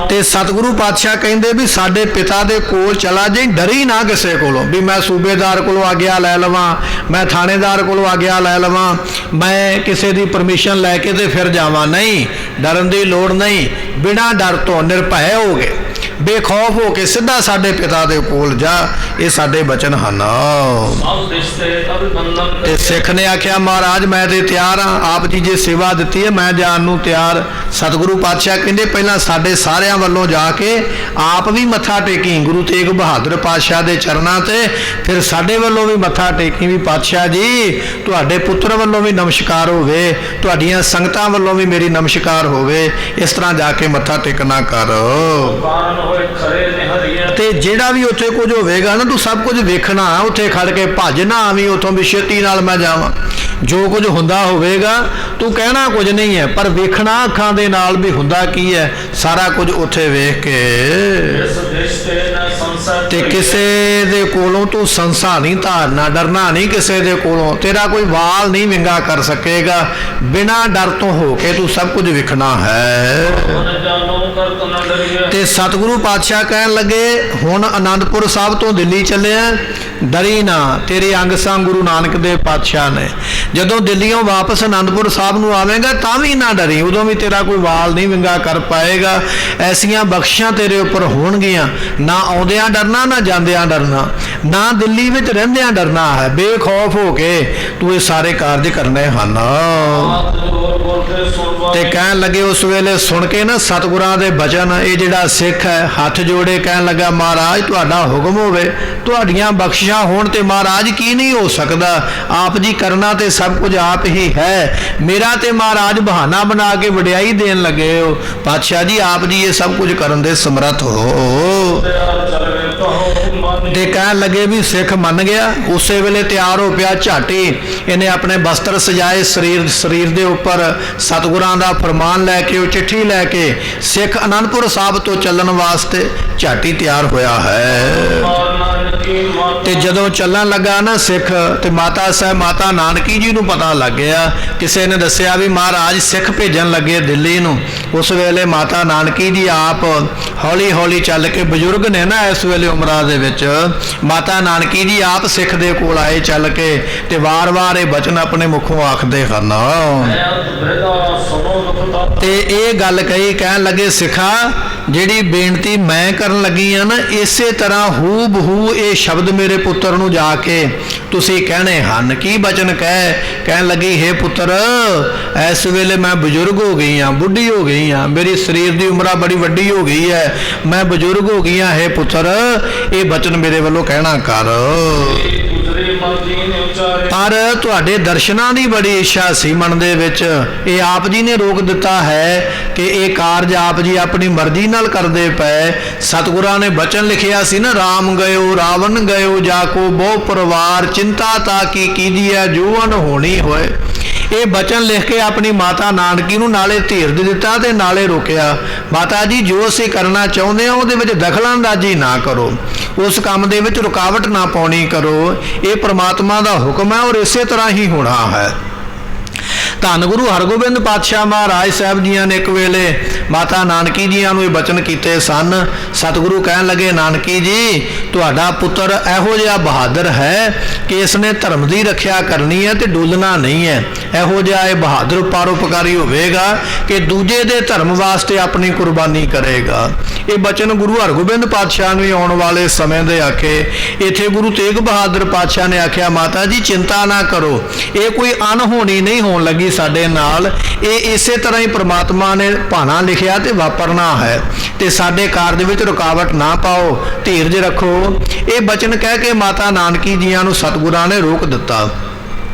Speaker 1: ਤੇ ਸਤਿਗੁਰੂ ਪਾਤਸ਼ਾਹ ਕਹਿੰਦੇ ਵੀ ਸਾਡੇ ਪਿਤਾ ਦੇ ਕੋਲ ਚਲਾ ਜਾਈਂ, ਡਰੀ ਨਾ ਕਿਸੇ ਕੋਲੋਂ ਵੀ ਮੈਂ ਸੂਬੇਦਾਰ ਕੋਲੋਂ ਆਗਿਆ ਲੈ ਲਵਾਂ, ਮੈਂ ਥਾਣੇਦਾਰ ਕੋਲੋਂ ਆਗਿਆ ਲੈ ਲਵਾਂ, ਮੈਂ ਕਿਸੇ ਦੀ ਪਰਮਿਸ਼ਨ ਲੈ ਕੇ ਤੇ ਫਿਰ ਜਾਵਾਂ। ਨਹੀਂ, ਡਰਨ ਦੀ ਲੋੜ ਨਹੀਂ। ਬਿਨਾਂ ਡਰ ਤੋਂ ਨਿਰਭੈ ਹੋ ਗਏ, ਬੇਖੌਫ ਹੋ ਕੇ ਸਿੱਧਾ ਸਾਡੇ ਪਿਤਾ ਦੇ ਕੋਲ ਜਾ। ਇਹ ਸਾਡੇ ਬਚਨ ਹਨ।
Speaker 2: ਸਭ ਰਿਸ਼ਤੇ ਅਭਿਬੰਧਨ
Speaker 1: ਤੇ ਸਿੱਖ ਨੇ ਆਖਿਆ ਮਹਾਰਾਜ ਮੈਂ ਤੇ ਤਿਆਰ ਹਾਂ, ਆਪ ਜੀ ਜੇ ਸੇਵਾ ਦਿੱਤੀ ਹੈ ਮੈਂ ਜਾਣ ਨੂੰ ਤਿਆਰ। ਸਤਿਗੁਰੂ ਪਾਤਸ਼ਾਹ ਕਹਿੰਦੇ ਪਹਿਲਾਂ ਸਾਡੇ ਸਾਰਿਆਂ ਵੱਲੋਂ ਜਾ ਕੇ ਆਪ ਵੀ ਮੱਥਾ ਟੇਕੀ ਗੁਰੂ ਤੇਗ ਬਹਾਦਰ ਪਾਤਸ਼ਾਹ ਦੇ ਚਰਨਾਂ ਤੇ, ਫਿਰ ਸਾਡੇ ਵੱਲੋਂ ਵੀ ਮੱਥਾ ਟੇਕੀ ਵੀ ਪਾਤਸ਼ਾਹ ਜੀ ਤੁਹਾਡੇ ਪੁੱਤਰ ਵੱਲੋਂ ਵੀ ਨਮਸਕਾਰ ਹੋਵੇ, ਤੁਹਾਡੀਆਂ ਸੰਗਤਾਂ ਵੱਲੋਂ ਵੀ ਮੇਰੀ ਨਮਸਕਾਰ ਹੋਵੇ। ਇਸ ਤਰ੍ਹਾਂ ਜਾ ਕੇ ਮੱਥਾ ਟੇਕਣਾ ਕਰ।
Speaker 2: ਕਾਰਨ ਹੋਏ ਖਰੇ ਨਿਹਰੀਏ।
Speaker 1: ਤੇ ਜਿਹੜਾ ਵੀ ਉੱਥੇ ਕੁਝ ਹੋਵੇਗਾ ਨਾ ਤੂੰ ਸਭ ਕੁਝ ਵੇਖਣਾ, ਉੱਥੇ ਖੜ ਕੇ ਭੱਜ ਨਾ ਆਵੀਂ ਉੱਥੋਂ ਵੀ ਛੇਤੀ ਨਾਲ ਮੈਂ ਜਾਵਾਂ। ਜੋ ਕੁਝ ਹੁੰਦਾ ਹੋਵੇਗਾ ਤੂੰ ਕਹਿਣਾ ਕੁਝ ਨਹੀਂ ਹੈ, ਪਰ ਵੇਖਣਾ ਅੱਖਾਂ ਦੇ ਨਾਲ ਵੀ ਹੁੰਦਾ ਕੀ ਹੈ, ਸਾਰਾ ਕੁਝ ਉੱਥੇ ਵੇਖ ਕੇ।
Speaker 2: ਇਸ ਰਿਸ਼ਤੇ ਨਾ ਸੰਸਾਰ
Speaker 1: ਤੇ ਕਿਸੇ ਦੇ ਕੋਲੋਂ ਤੂੰ ਸੰਸਾ ਨਹੀਂ ਧਾਰਨਾ, ਡਰਨਾ ਨਹੀਂ ਕਿਸੇ ਦੇ ਕੋਲੋਂ। ਤੇਰਾ ਕੋਈ ਵਾਲ ਨਹੀਂ ਵਿੰਗਾ ਕਰ ਸਕੇਗਾ, ਬਿਨਾਂ ਡਰ ਤੋਂ ਹੋ ਕੇ ਤੂੰ ਸਭ ਕੁਝ ਵੇਖਣਾ ਹੈ।
Speaker 2: ਮਨ ਜਾਣੋ ਕਰਤ ਨ ਡਰੀਏ।
Speaker 1: ਤੇ ਸਤਿਗੁਰੂ ਪਾਤਸ਼ਾਹ ਕਹਿਣ ਲੱਗੇ ਹੁਣ ਆਨੰਦਪੁਰ ਸਾਹਿਬ ਤੋਂ ਦਿੱਲੀ ਚੱਲਿਆ, ਡਰੀ ਨਾ, ਤੇਰੇ ਅੰਗ ਸੰਗ ਗੁਰੂ ਨਾਨਕ ਦੇਵ ਪਾਤਸ਼ਾਹ ਨੇ। ਜਦੋਂ ਦਿੱਲੀੋਂ ਵਾਪਸ ਆਨੰਦਪੁਰ ਸਾਹਿਬ ਨੂੰ ਆਵੇਂਗਾ ਤਾਂ ਵੀ ਨਾ ਡਰੀ, ਉਦੋਂ ਵੀ ਤੇਰਾ ਕੋਈ ਵਾਲ ਨਹੀਂ ਵਿੰਗਾ ਕਰ ਪਾਏਗਾ। ਐਸੀਆਂ ਬਖਸ਼ਾਂ ਤੇਰੇ ਉੱਪਰ ਹੋਣਗੀਆਂ, ਨਾ ਆਉਂਦਿਆਂ ਡਰਨਾ ਨਾ ਜਾਂਦਿਆਂ ਡਰਨਾ, ਨਾ ਦਿੱਲੀ ਵਿੱਚ ਰਹਿੰਦਿਆਂ ਡਰਨਾ ਹੈ। ਬੇਖੌਫ ਹੋ ਕੇ ਤੂੰ ਇਹ ਸਾਰੇ ਕਾਰਜ ਕਰਨੇ ਹਨ।
Speaker 2: ਆਪ ਜੋਰ ਬੋਲ ਕੇ ਸੁਣਵਾ।
Speaker 1: ਤੇ ਕਹਿਣ ਲੱਗੇ ਉਸ ਵੇਲੇ ਸੁਣ ਕੇ ਨਾ ਸਤਿਗੁਰਾਂ ਦੇ ਬਚਨ, ਇਹ ਜਿਹੜਾ ਸਿੱਖ ਹੈ ਹੱਥ ਜੋੜੇ ਕਹਿਣ ਲੱਗਾ ਮਹਾਰਾਜ ਤੁਹਾਡਾ ਹੁਕਮ ਹੋਵੇ, ਤੁਹਾਡੀਆਂ ਬਖਸ਼ਿਸ਼ਾਂ ਹੋਣ ਤੇ ਮਹਾਰਾਜ ਕੀ ਨਹੀਂ ਹੋ ਸਕਦਾ। ਆਪ ਜੀ ਕਰਨਾ ਤੇ ਸਭ ਕੁਝ ਆਪ ਹੀ ਹੈ, ਮੇਰਾ ਤੇ ਮਹਾਰਾਜ ਬਹਾਨਾ ਬਣਾ ਕੇ ਵਡਿਆਈ ਦੇਣ ਲੱਗੇ ਹੋ। ਪਾਤਸ਼ਾਹ ਜੀ ਆਪ ਜੀ ਇਹ ਸਭ ਕੁਝ ਕਰਨ ਦੇ ਸਮਰੱਥ ਹੋ।
Speaker 2: ਤਿਆਰ ਚਲਵੇ ਕਹੋ ਮਨ।
Speaker 1: ਤੇ ਕਹਿਣ ਲੱਗੇ ਵੀ ਸਿੱਖ ਮੰਨ ਗਿਆ। ਉਸੇ ਵੇਲੇ ਤਿਆਰ ਹੋ ਪਿਆ ਝਾਟੀ, ਇਹਨੇ ਆਪਣੇ ਬਸਤਰ ਸਜਾਏ ਸਰੀਰ ਦੇ ਉੱਪਰ, ਸਤਿਗੁਰਾਂ ਦਾ ਫਰਮਾਨ ਲੈ ਕੇ ਉਹ ਚਿੱਠੀ ਲੈ ਕੇ ਸਿੱਖ ਅਨੰਦਪੁਰ ਸਾਹਿਬ ਤੋਂ ਚੱਲਣ ਵਾਸਤੇ ਝਾਟੀ ਤਿਆਰ ਹੋਇਆ ਹੈ। ਤੇ ਜਦੋਂ ਚੱਲਣ ਲੱਗਾ ਨਾ ਸਿੱਖ, ਤੇ ਮਾਤਾ ਸਾਹਿਬ ਮਾਤਾ ਨਾਨਕੀ ਜੀ ਨੂੰ ਪਤਾ ਲੱਗ ਗਿਆ, ਕਿਸੇ ਨੇ ਦੱਸਿਆ ਵੀ ਮਹਾਰਾਜ ਸਿੱਖ ਭੇਜਣ ਲੱਗੇ ਦਿੱਲੀ ਨੂੰ। ਉਸ ਵੇਲੇ ਮਾਤਾ ਨਾਨਕੀ ਜੀ ਆਪ ਹੌਲੀ ਹੌਲੀ ਚੱਲ ਕੇ, ਬਜ਼ੁਰਗ ਨੇ ਨਾ ਇਸ ਵੇਲੇ ਉਮਰਾਂ ਦੇ ਵਿੱਚ, ਮਾਤਾ ਨਾਨਕੀ ਜੀ ਆਪ ਸਿੱਖ ਦੇ ਕੋਲ ਆਏ ਚੱਲ ਕੇ, ਤੇ ਵਾਰ-ਵਾਰ ਇਹ ਬਚਨ ਆਪਣੇ ਮੁਖੋਂ ਆਖਦੇ ਹਨ। ਤੇ ਇਹ ਗੱਲ ਕਹੀ, ਕਹਿਣ ਲੱਗੇ ਸਿੱਖਾ ਜਿਹੜੀ ਬੇਨਤੀ ਮੈਂ ਕਰਨ ਲੱਗੀ ਆ ਨਾ, ਇਸੇ ਤਰ੍ਹਾਂ ਹੂ ਬਹੂ ਇਹ ਸ਼ਬਦ ਮੇਰੇ ਪੁੱਤਰ ਨੂੰ ਜਾ ਕੇ ਤੁਸੀਂ ਕਹਿਣੇ ਹਨ। ਕੀ ਬਚਨ ਕਹਿਣ ਲੱਗੀ ਹੈ ਪੁੱਤਰ ਇਸ ਵੇਲੇ ਮੈਂ ਬਜ਼ੁਰਗ ਹੋ ਗਈ ਹਾਂ, ਬੁੱਢੀ ਹੋ ਗਈ ਹਾਂ, ਮੇਰੀ ਸਰੀਰ ਦੀ ਉਮਰ ਬੜੀ ਵੱਡੀ ਹੋ ਗਈ ਹੈ, ਮੈਂ ਬਜ਼ੁਰਗ ਹੋ ਗਈ ਹਾਂ, ਹੈ ਪੁੱਤਰ ਇਹ ਬਚਨ ਮੇਰੇ ਵੱਲੋਂ ਕਹਿਣਾ ਕਰ। ਪਰ ਤੁਹਾਡੇ ਦਰਸ਼ਨਾਂ ਦੀ ਬੜੀ ਇੱਛਾ ਸੀ ਮਨ ਦੇ ਵਿੱਚ, ਇਹ ਆਪ ਜੀ ਨੇ ਰੋਕ ਦਿੱਤਾ ਹੈ ਕਿ ਇਹ ਕਾਰਜ ਆਪ ਜੀ ਆਪਣੀ ਮਰਜ਼ੀ ਨਾਲ ਕਰਦੇ ਪਏ। ਸਤਿਗੁਰਾਂ ਨੇ ਬਚਨ ਲਿਖਿਆ ਸੀ ਨਾ, ਰਾਮ ਗਇਓ ਰਾਵਣ ਗਇਓ ਜਾਕੋ ਬਹੁ ਪਰਿਵਾਰ, ਚਿੰਤਾ ਤਾ ਕੀ ਕੀਜੀਐ ਜੋ ਅਨਹੋਣੀ ਹੋਏ। ਇਹ ਬਚਨ ਲਿਖ ਕੇ ਆਪਣੀ ਮਾਤਾ ਨਾਨਕੀ ਨੂੰ ਨਾਲੇ ਧੀਰਜ ਦਿੱਤਾ ਤੇ ਨਾਲੇ ਰੋਕਿਆ, ਮਾਤਾ ਜੀ ਜੋ ਅਸੀਂ ਕਰਨਾ ਚਾਹੁੰਦੇ ਹਾਂ ਉਹਦੇ ਵਿੱਚ ਦਖਲਅੰਦਾਜ਼ੀ ਨਾ ਕਰੋ, ਉਸ ਕੰਮ ਦੇ ਵਿੱਚ ਰੁਕਾਵਟ ਨਾ ਪਾਉਣੀ ਕਰੋ, ਇਹ ਪ੍ਰਮਾਤਮਾ ਦਾ ਹੁਕਮ ਹੈ ਔਰ ਇਸੇ ਤਰ੍ਹਾਂ ਹੀ ਹੋਣਾ ਹੈ। ਧੰਨ ਗੁਰੂ ਹਰਗੋਬਿੰਦ ਪਾਤਸ਼ਾਹ ਮਹਾਰਾਜ ਸਾਹਿਬ ਜੀਆਂ ਨੇ ਇੱਕ ਵੇਲੇ ਮਾਤਾ ਨਾਨਕੀ ਜੀਆਂ ਨੂੰ ਇਹ ਬਚਨ ਕੀਤੇ ਸਨ। ਸਤਿਗੁਰੂ ਕਹਿਣ ਲੱਗੇ ਨਾਨਕੀ ਜੀ ਤੁਹਾਡਾ ਪੁੱਤਰ ਇਹੋ ਜਿਹਾ ਬਹਾਦਰ ਹੈ ਕਿ ਇਸਨੇ ਧਰਮ ਦੀ ਰੱਖਿਆ ਕਰਨੀ ਹੈ ਤੇ ਡੋਲਣਾ ਨਹੀਂ ਹੈ। ਇਹੋ ਜਿਹਾ ਇਹ ਬਹਾਦਰ ਪਰਉਪਕਾਰੀ ਹੋਵੇਗਾ ਕਿ ਦੂਜੇ ਦੇ ਧਰਮ ਵਾਸਤੇ ਆਪਣੀ ਕੁਰਬਾਨੀ ਕਰੇਗਾ। ਇਹ ਬਚਨ ਗੁਰੂ ਹਰਗੋਬਿੰਦ ਪਾਤਸ਼ਾਹ ਨੂੰ ਆਉਣ ਵਾਲੇ ਸਮੇਂ ਦੇ ਆਖੇ। ਇੱਥੇ ਗੁਰੂ ਤੇਗ ਬਹਾਦਰ ਪਾਤਸ਼ਾਹ ਨੇ ਆਖਿਆ ਮਾਤਾ ਜੀ ਚਿੰਤਾ ਨਾ ਕਰੋ, ਇਹ ਕੋਈ ਅਣਹੋਣੀ ਨਹੀਂ ਹੋਣ ਲੱਗੀ ਸਾਡੇ ਨਾਲ, ਇਹ ਇਸੇ ਤਰ੍ਹਾਂ ਹੀ ਪ੍ਰਮਾਤਮਾ ਨੇ ਭਾਣਾ ਲਿਖਿਆ ਤੇ ਵਾਪਰਨਾ ਹੈ, ਤੇ ਸਾਡੇ ਕਾਰਜ ਵਿੱਚ ਰੁਕਾਵਟ ਨਾ ਪਾਓ, ਧੀਰਜ ਰੱਖੋ। ਇਹ ਬਚਨ ਕਹਿ ਕੇ ਮਾਤਾ ਨਾਨਕੀ ਜੀਆਂ ਨੂੰ ਸਤਿਗੁਰਾਂ ਨੇ ਰੋਕ ਦਿੱਤਾ।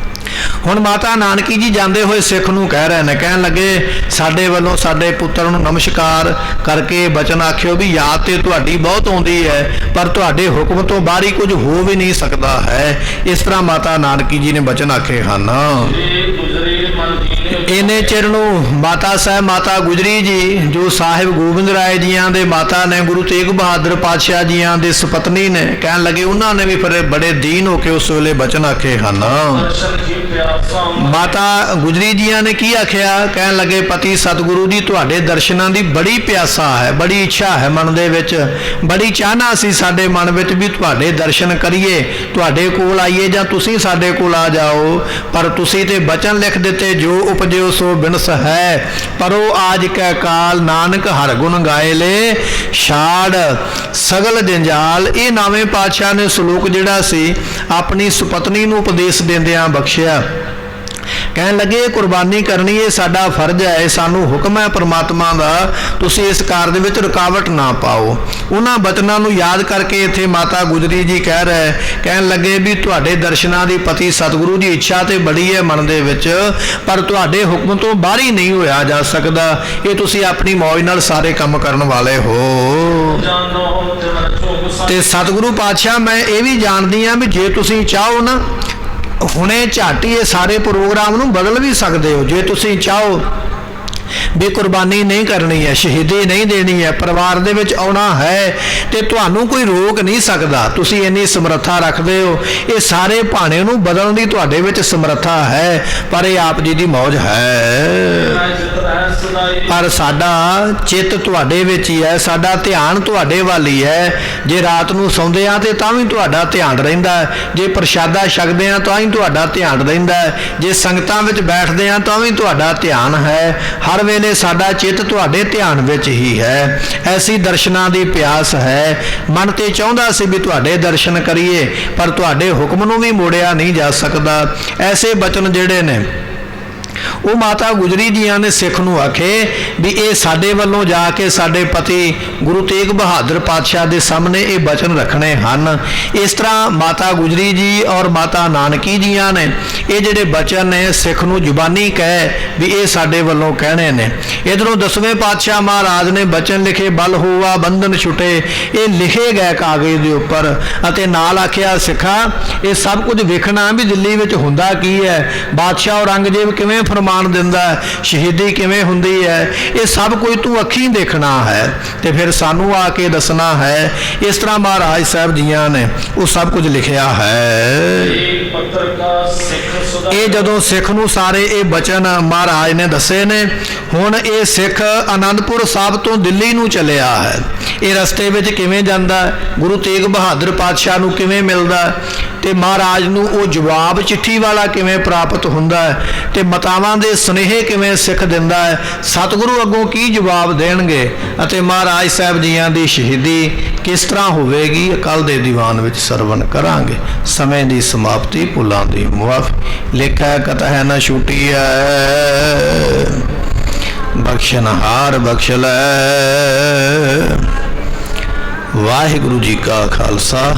Speaker 1: ਹੁਣ ਮਾਤਾ ਨਾਨਕੀ ਜੀ ਜਾਂਦੇ ਹੋਏ ਸਿੱਖ ਨੂੰ ਕਹਿ ਰਹੇ ਨੇ, ਕਹਿਣ ਲੱਗੇ ਸਾਡੇ ਵੱਲੋਂ ਸਾਡੇ ਪੁੱਤਰ ਨੂੰ ਨਮਸਕਾਰ ਕਰਕੇ ਬਚਨ ਆਖਿਓ ਵੀ ਯਾਦ ਤੇ ਤੁਹਾਡੀ ਬਹੁਤ ਆਉਂਦੀ ਹੈ, ਪਰ ਤੁਹਾਡੇ ਹੁਕਮ ਤੋਂ ਬਾਹਰੀ ਕੁਝ ਹੋ ਵੀ ਨਹੀਂ ਸਕਦਾ ਹੈ। ਇਸ ਤਰ੍ਹਾਂ ਮਾਤਾ ਨਾਨਕੀ ਜੀ ਨੇ ਬਚਨ ਆਖੇ ਹਨ। ਇਹਨੇ ਚਿਰ ਨੂੰ ਮਾਤਾ ਸਾਹਿਬ ਮਾਤਾ ਗੁਜਰੀ ਜੀ ਜੋ ਸਾਹਿਬ ਗੋਬਿੰਦ ਰਾਏ ਜੀਆਂ ਦੇ ਮਾਤਾ ਨੇ, ਗੁਰੂ ਤੇਗ ਬਹਾਦਰ ਪਾਤਸ਼ਾਹ ਜੀਆਂ ਦੇ ਸੁਪਤਨੀ ਨੇ, ਕਹਿਣ ਲੱਗੇ ਉਹਨਾਂ ਨੇ ਵੀ ਫਿਰ ਬੜੇ ਦੀਨ ਹੋ ਕੇ ਉਸ ਵੇਲੇ ਬਚਨ ਆਖੇ ਹਨ। ਮਾਤਾ ਗੁਜਰੀ ਜੀਆਂ ਨੇ ਕੀ ਆਖਿਆ, ਕਹਿਣ ਲੱਗੇ ਪਤੀ ਸਤਿਗੁਰੂ ਜੀ ਤੁਹਾਡੇ ਦਰਸ਼ਨਾਂ ਦੀ ਬੜੀ ਪਿਆਸਾ ਹੈ, ਬੜੀ ਇੱਛਾ ਹੈ ਮਨ ਦੇ ਵਿੱਚ, ਬੜੀ ਚਾਹਨਾ ਸੀ ਸਾਡੇ ਮਨ ਵਿੱਚ ਵੀ ਤੁਹਾਡੇ ਦਰਸ਼ਨ ਕਰੀਏ, ਤੁਹਾਡੇ ਕੋਲ ਆਈਏ ਜਾਂ ਤੁਸੀਂ ਸਾਡੇ ਕੋਲ ਆ ਜਾਓ, ਪਰ ਤੁਸੀਂ ਤੇ ਬਚਨ ਲਿਖ ਦਿੱਤੇ ਜੋ ਉਪਜਿਓ ਸੋ ਬਿਨਸ ਹੈ, ਪਰੋ ਆਜ ਕੈ ਕਾਲ ਨਾਨਕ ਹਰ ਗੁਣ ਗਾਏ ਲੈ ਛਾੜ ਸਗਲ ਜੰਜਾਲ। ਇਹ ਨਾਵੇਂ ਪਾਤਸ਼ਾਹ ਨੇ ਸ਼ਲੋਕ ਜਿਹੜਾ ਸੀ ਆਪਣੀ ਸੁਪਤਨੀ ਨੂੰ ਉਪਦੇਸ਼ ਦਿੰਦਿਆਂ ਬਖਸ਼ਿਆ। ਕਹਿਣ ਲੱਗੇ ਕੁਰਬਾਨੀ ਕਰਨੀ ਇਹ ਸਾਡਾ ਫਰਜ਼ ਹੈ, ਇਹ ਸਾਨੂੰ ਹੁਕਮ ਹੈ ਪਰਮਾਤਮਾ ਦਾ, ਤੁਸੀਂ ਇਸ ਕਾਰ ਦੇ ਵਿੱਚ ਰੁਕਾਵਟ ਨਾ ਪਾਓ। ਉਹਨਾਂ ਬਚਨਾਂ ਨੂੰ ਯਾਦ ਕਰਕੇ ਇੱਥੇ ਮਾਤਾ ਗੁਜਰੀ ਜੀ ਕਹਿਣ ਲੱਗੇ ਵੀ ਤੁਹਾਡੇ ਦਰਸ਼ਨਾਂ ਦੀ ਪਤੀ ਸਤਿਗੁਰੂ ਦੀ ਇੱਛਾ ਤੇ ਬੜੀ ਹੈ ਮਨ ਦੇ ਵਿੱਚ, ਪਰ ਤੁਹਾਡੇ ਹੁਕਮ ਤੋਂ ਬਾਹਰ ਹੀ ਨਹੀਂ ਹੋਇਆ ਜਾ ਸਕਦਾ। ਇਹ ਤੁਸੀਂ ਆਪਣੀ ਮੌਜ ਨਾਲ ਸਾਰੇ ਕੰਮ ਕਰਨ ਵਾਲੇ ਹੋ। ਤੇ ਸਤਿਗੁਰੂ ਪਾਤਸ਼ਾਹ ਮੈਂ ਇਹ ਵੀ ਜਾਣਦੀ ਹਾਂ ਵੀ ਜੇ ਤੁਸੀਂ ਚਾਹੋ ਨਾ ਹੁਣੇ ਝਾਟੀ ਇਹ ਸਾਰੇ ਪ੍ਰੋਗਰਾਮ ਨੂੰ ਬਦਲ ਵੀ ਸਕਦੇ ਹੋ। ਜੇ ਤੁਸੀਂ ਚਾਹੋ ਵੀ ਕੁਰਬਾਨੀ ਨਹੀਂ ਕਰਨੀ ਹੈ, ਸ਼ਹੀਦੀ ਨਹੀਂ ਦੇਣੀ ਹੈ, ਪਰਿਵਾਰ ਦੇ ਵਿੱਚ ਆਉਣਾ ਹੈ ਤੇ ਤੁਹਾਨੂੰ ਕੋਈ ਰੋਕ ਨਹੀਂ ਸਕਦਾ। ਤੁਸੀਂ ਇੰਨੀ ਸਮਰੱਥਾ ਰੱਖਦੇ ਹੋ, ਇਹ ਸਾਰੇ ਭਾਣੇ ਨੂੰ ਬਦਲਣ ਦੀ ਤੁਹਾਡੇ ਵਿੱਚ ਸਮਰੱਥਾ ਹੈ, ਪਰ ਇਹ ਆਪ ਜੀ ਦੀ ਮੌਜ ਹੈ। ਪਰ ਸਾਡਾ ਚਿੱਤ ਤੁਹਾਡੇ ਵਿੱਚ ਹੀ ਹੈ, ਸਾਡਾ ਧਿਆਨ ਤੁਹਾਡੇ ਵੱਲ ਹੀ ਹੈ। ਜੇ ਰਾਤ ਨੂੰ ਸੌਂਦੇ ਆ ਤੇ ਤਾਂ ਵੀ ਤੁਹਾਡਾ ਧਿਆਨ ਰਹਿੰਦਾ, ਜੇ ਪ੍ਰਸ਼ਾਦਾ ਛਕਦੇ ਆ ਤਾਂ ਹੀ ਤੁਹਾਡਾ ਧਿਆਨ ਰਹਿੰਦਾ, ਜੇ ਸੰਗਤਾਂ ਵਿੱਚ ਬੈਠਦੇ ਆ ਤਾਂ ਵੀ ਤੁਹਾਡਾ ਧਿਆਨ ਹੈ। ਹਰ ਵੇਲੇ ਸਾਡਾ ਚਿੱਤ ਤੁਹਾਡੇ ਧਿਆਨ ਵਿੱਚ ਹੀ ਹੈ। ਐਸੀ ਦਰਸ਼ਨਾਂ ਦੀ ਪਿਆਸ ਹੈ। ਮਨ ਤੇ ਚਾਹੁੰਦਾ ਸੀ ਵੀ ਤੁਹਾਡੇ ਦਰਸ਼ਨ ਕਰੀਏ, ਪਰ ਤੁਹਾਡੇ ਹੁਕਮ ਨੂੰ ਵੀ ਮੋੜਿਆ ਨਹੀਂ ਜਾ ਸਕਦਾ। ਐਸੇ ਬਚਨ ਜਿਹੜੇ ਨੇ ਉਹ ਮਾਤਾ ਗੁਜਰੀ ਜੀਆਂ ਨੇ ਸਿੱਖ ਨੂੰ ਆਖੇ ਵੀ ਇਹ ਸਾਡੇ ਵੱਲੋਂ ਜਾ ਕੇ ਸਾਡੇ ਪਤੀ ਗੁਰੂ ਤੇਗ ਬਹਾਦਰ ਪਾਤਸ਼ਾਹ ਦੇ ਸਾਹਮਣੇ ਇਹ ਬਚਨ ਰੱਖਣੇ ਹਨ। ਇਸ ਤਰ੍ਹਾਂ ਮਾਤਾ ਗੁਜਰੀ ਜੀ ਔਰ ਮਾਤਾ ਨਾਨਕੀ ਜੀਆਂ ਨੇ ਇਹ ਜਿਹੜੇ ਬਚਨ ਨੇ ਸਿੱਖ ਨੂੰ ਜ਼ੁਬਾਨੀ ਕਹਿ ਵੀ ਇਹ ਸਾਡੇ ਵੱਲੋਂ ਕਹਿਣੇ ਨੇ। ਇਧਰੋਂ 10ਵੇਂ ਪਾਤਸ਼ਾਹ ਮਹਾਰਾਜ ਨੇ ਬਚਨ ਲਿਖੇ, ਬਲ ਹੋਵਾ ਬੰਧਨ ਛੁਟੇ, ਇਹ ਲਿਖੇ ਗਏ ਕਾਗਜ਼ ਦੇ ਉੱਪਰ, ਅਤੇ ਨਾਲ ਆਖਿਆ ਸਿੱਖਾ ਇਹ ਸਭ ਕੁਝ ਵੇਖਣਾ ਵੀ ਦਿੱਲੀ ਵਿੱਚ ਹੁੰਦਾ ਕੀ ਹੈ, ਬਾਦਸ਼ਾਹ ਔਰੰਗਜ਼ੇਬ ਕਿਵੇਂ ਫਰਮਾਨ ਦਿੰਦਾ, ਸ਼ਹੀਦੀ ਕਿਵੇਂ ਹੁੰਦੀ ਹੈ, ਇਹ ਸਭ ਕੁਝ ਤੂੰ ਅੱਖੀਂ ਦੇਖਣਾ ਹੈ ਤੇ ਫਿਰ ਸਾਨੂੰ ਆ ਕੇ ਦੱਸਣਾ ਹੈ। ਇਸ ਤਰ੍ਹਾਂ ਮਹਾਰਾਜ ਸਾਹਿਬ ਜੀਆਂ ਨੇ ਉਹ ਸਭ ਕੁਝ ਲਿਖਿਆ ਹੈ। ਇਹ ਜਦੋਂ ਸਿੱਖ ਨੂੰ ਸਾਰੇ ਇਹ ਬਚਨ ਮਹਾਰਾਜ ਨੇ ਦੱਸੇ ਨੇ, ਹੁਣ ਇਹ ਸਿੱਖ ਆਨੰਦਪੁਰ ਸਾਹਿਬ ਤੋਂ ਦਿੱਲੀ ਨੂੰ ਚੱਲਿਆ ਹੈ। ਇਹ ਰਸਤੇ ਵਿੱਚ ਕਿਵੇਂ ਜਾਂਦਾ, ਗੁਰੂ ਤੇਗ ਬਹਾਦਰ ਪਾਤਸ਼ਾਹ ਨੂੰ ਕਿਵੇਂ ਮਿਲਦਾ ਤੇ ਮਹਾਰਾਜ ਨੂੰ ਉਹ ਜਵਾਬ ਚਿੱਠੀ ਵਾਲਾ ਕਿਵੇਂ ਪ੍ਰਾਪਤ ਹੁੰਦਾ ਤੇ ਮਤਾਵਾਂ ਦੇ ਸੁਨੇਹੇ ਕਿਵੇਂ ਸਿੱਖ ਦਿੰਦਾ ਹੈ, ਸਤਿਗੁਰੂ ਅੱਗੋਂ ਕੀ ਜਵਾਬ ਦੇਣਗੇ ਅਤੇ ਮਹਾਰਾਜ ਸਾਹਿਬ ਜੀਆਂ ਦੀ ਸ਼ਹੀਦੀ ਕਿਸ ਤਰ੍ਹਾਂ ਹੋਵੇਗੀ, ਕੱਲ੍ਹ ਦੇ ਦੀਵਾਨ ਵਿੱਚ ਸਰਵਣ ਕਰਾਂਗੇ। ਸਮੇਂ ਦੀ ਸਮਾਪਤੀ, ਭੁੱਲਾਂ ਦੀ ਮੁਆਫੀ, ਲੇਖਾ ਕਤਹਿ ਨਾ ਛੁਟੀ ਹੈ, ਬਖਸ਼ਣਹਾਰ ਬਖਸ਼ ਲੈ। ਵਾਹਿਗੁਰੂ ਜੀ ਕਾ ਖਾਲਸਾ,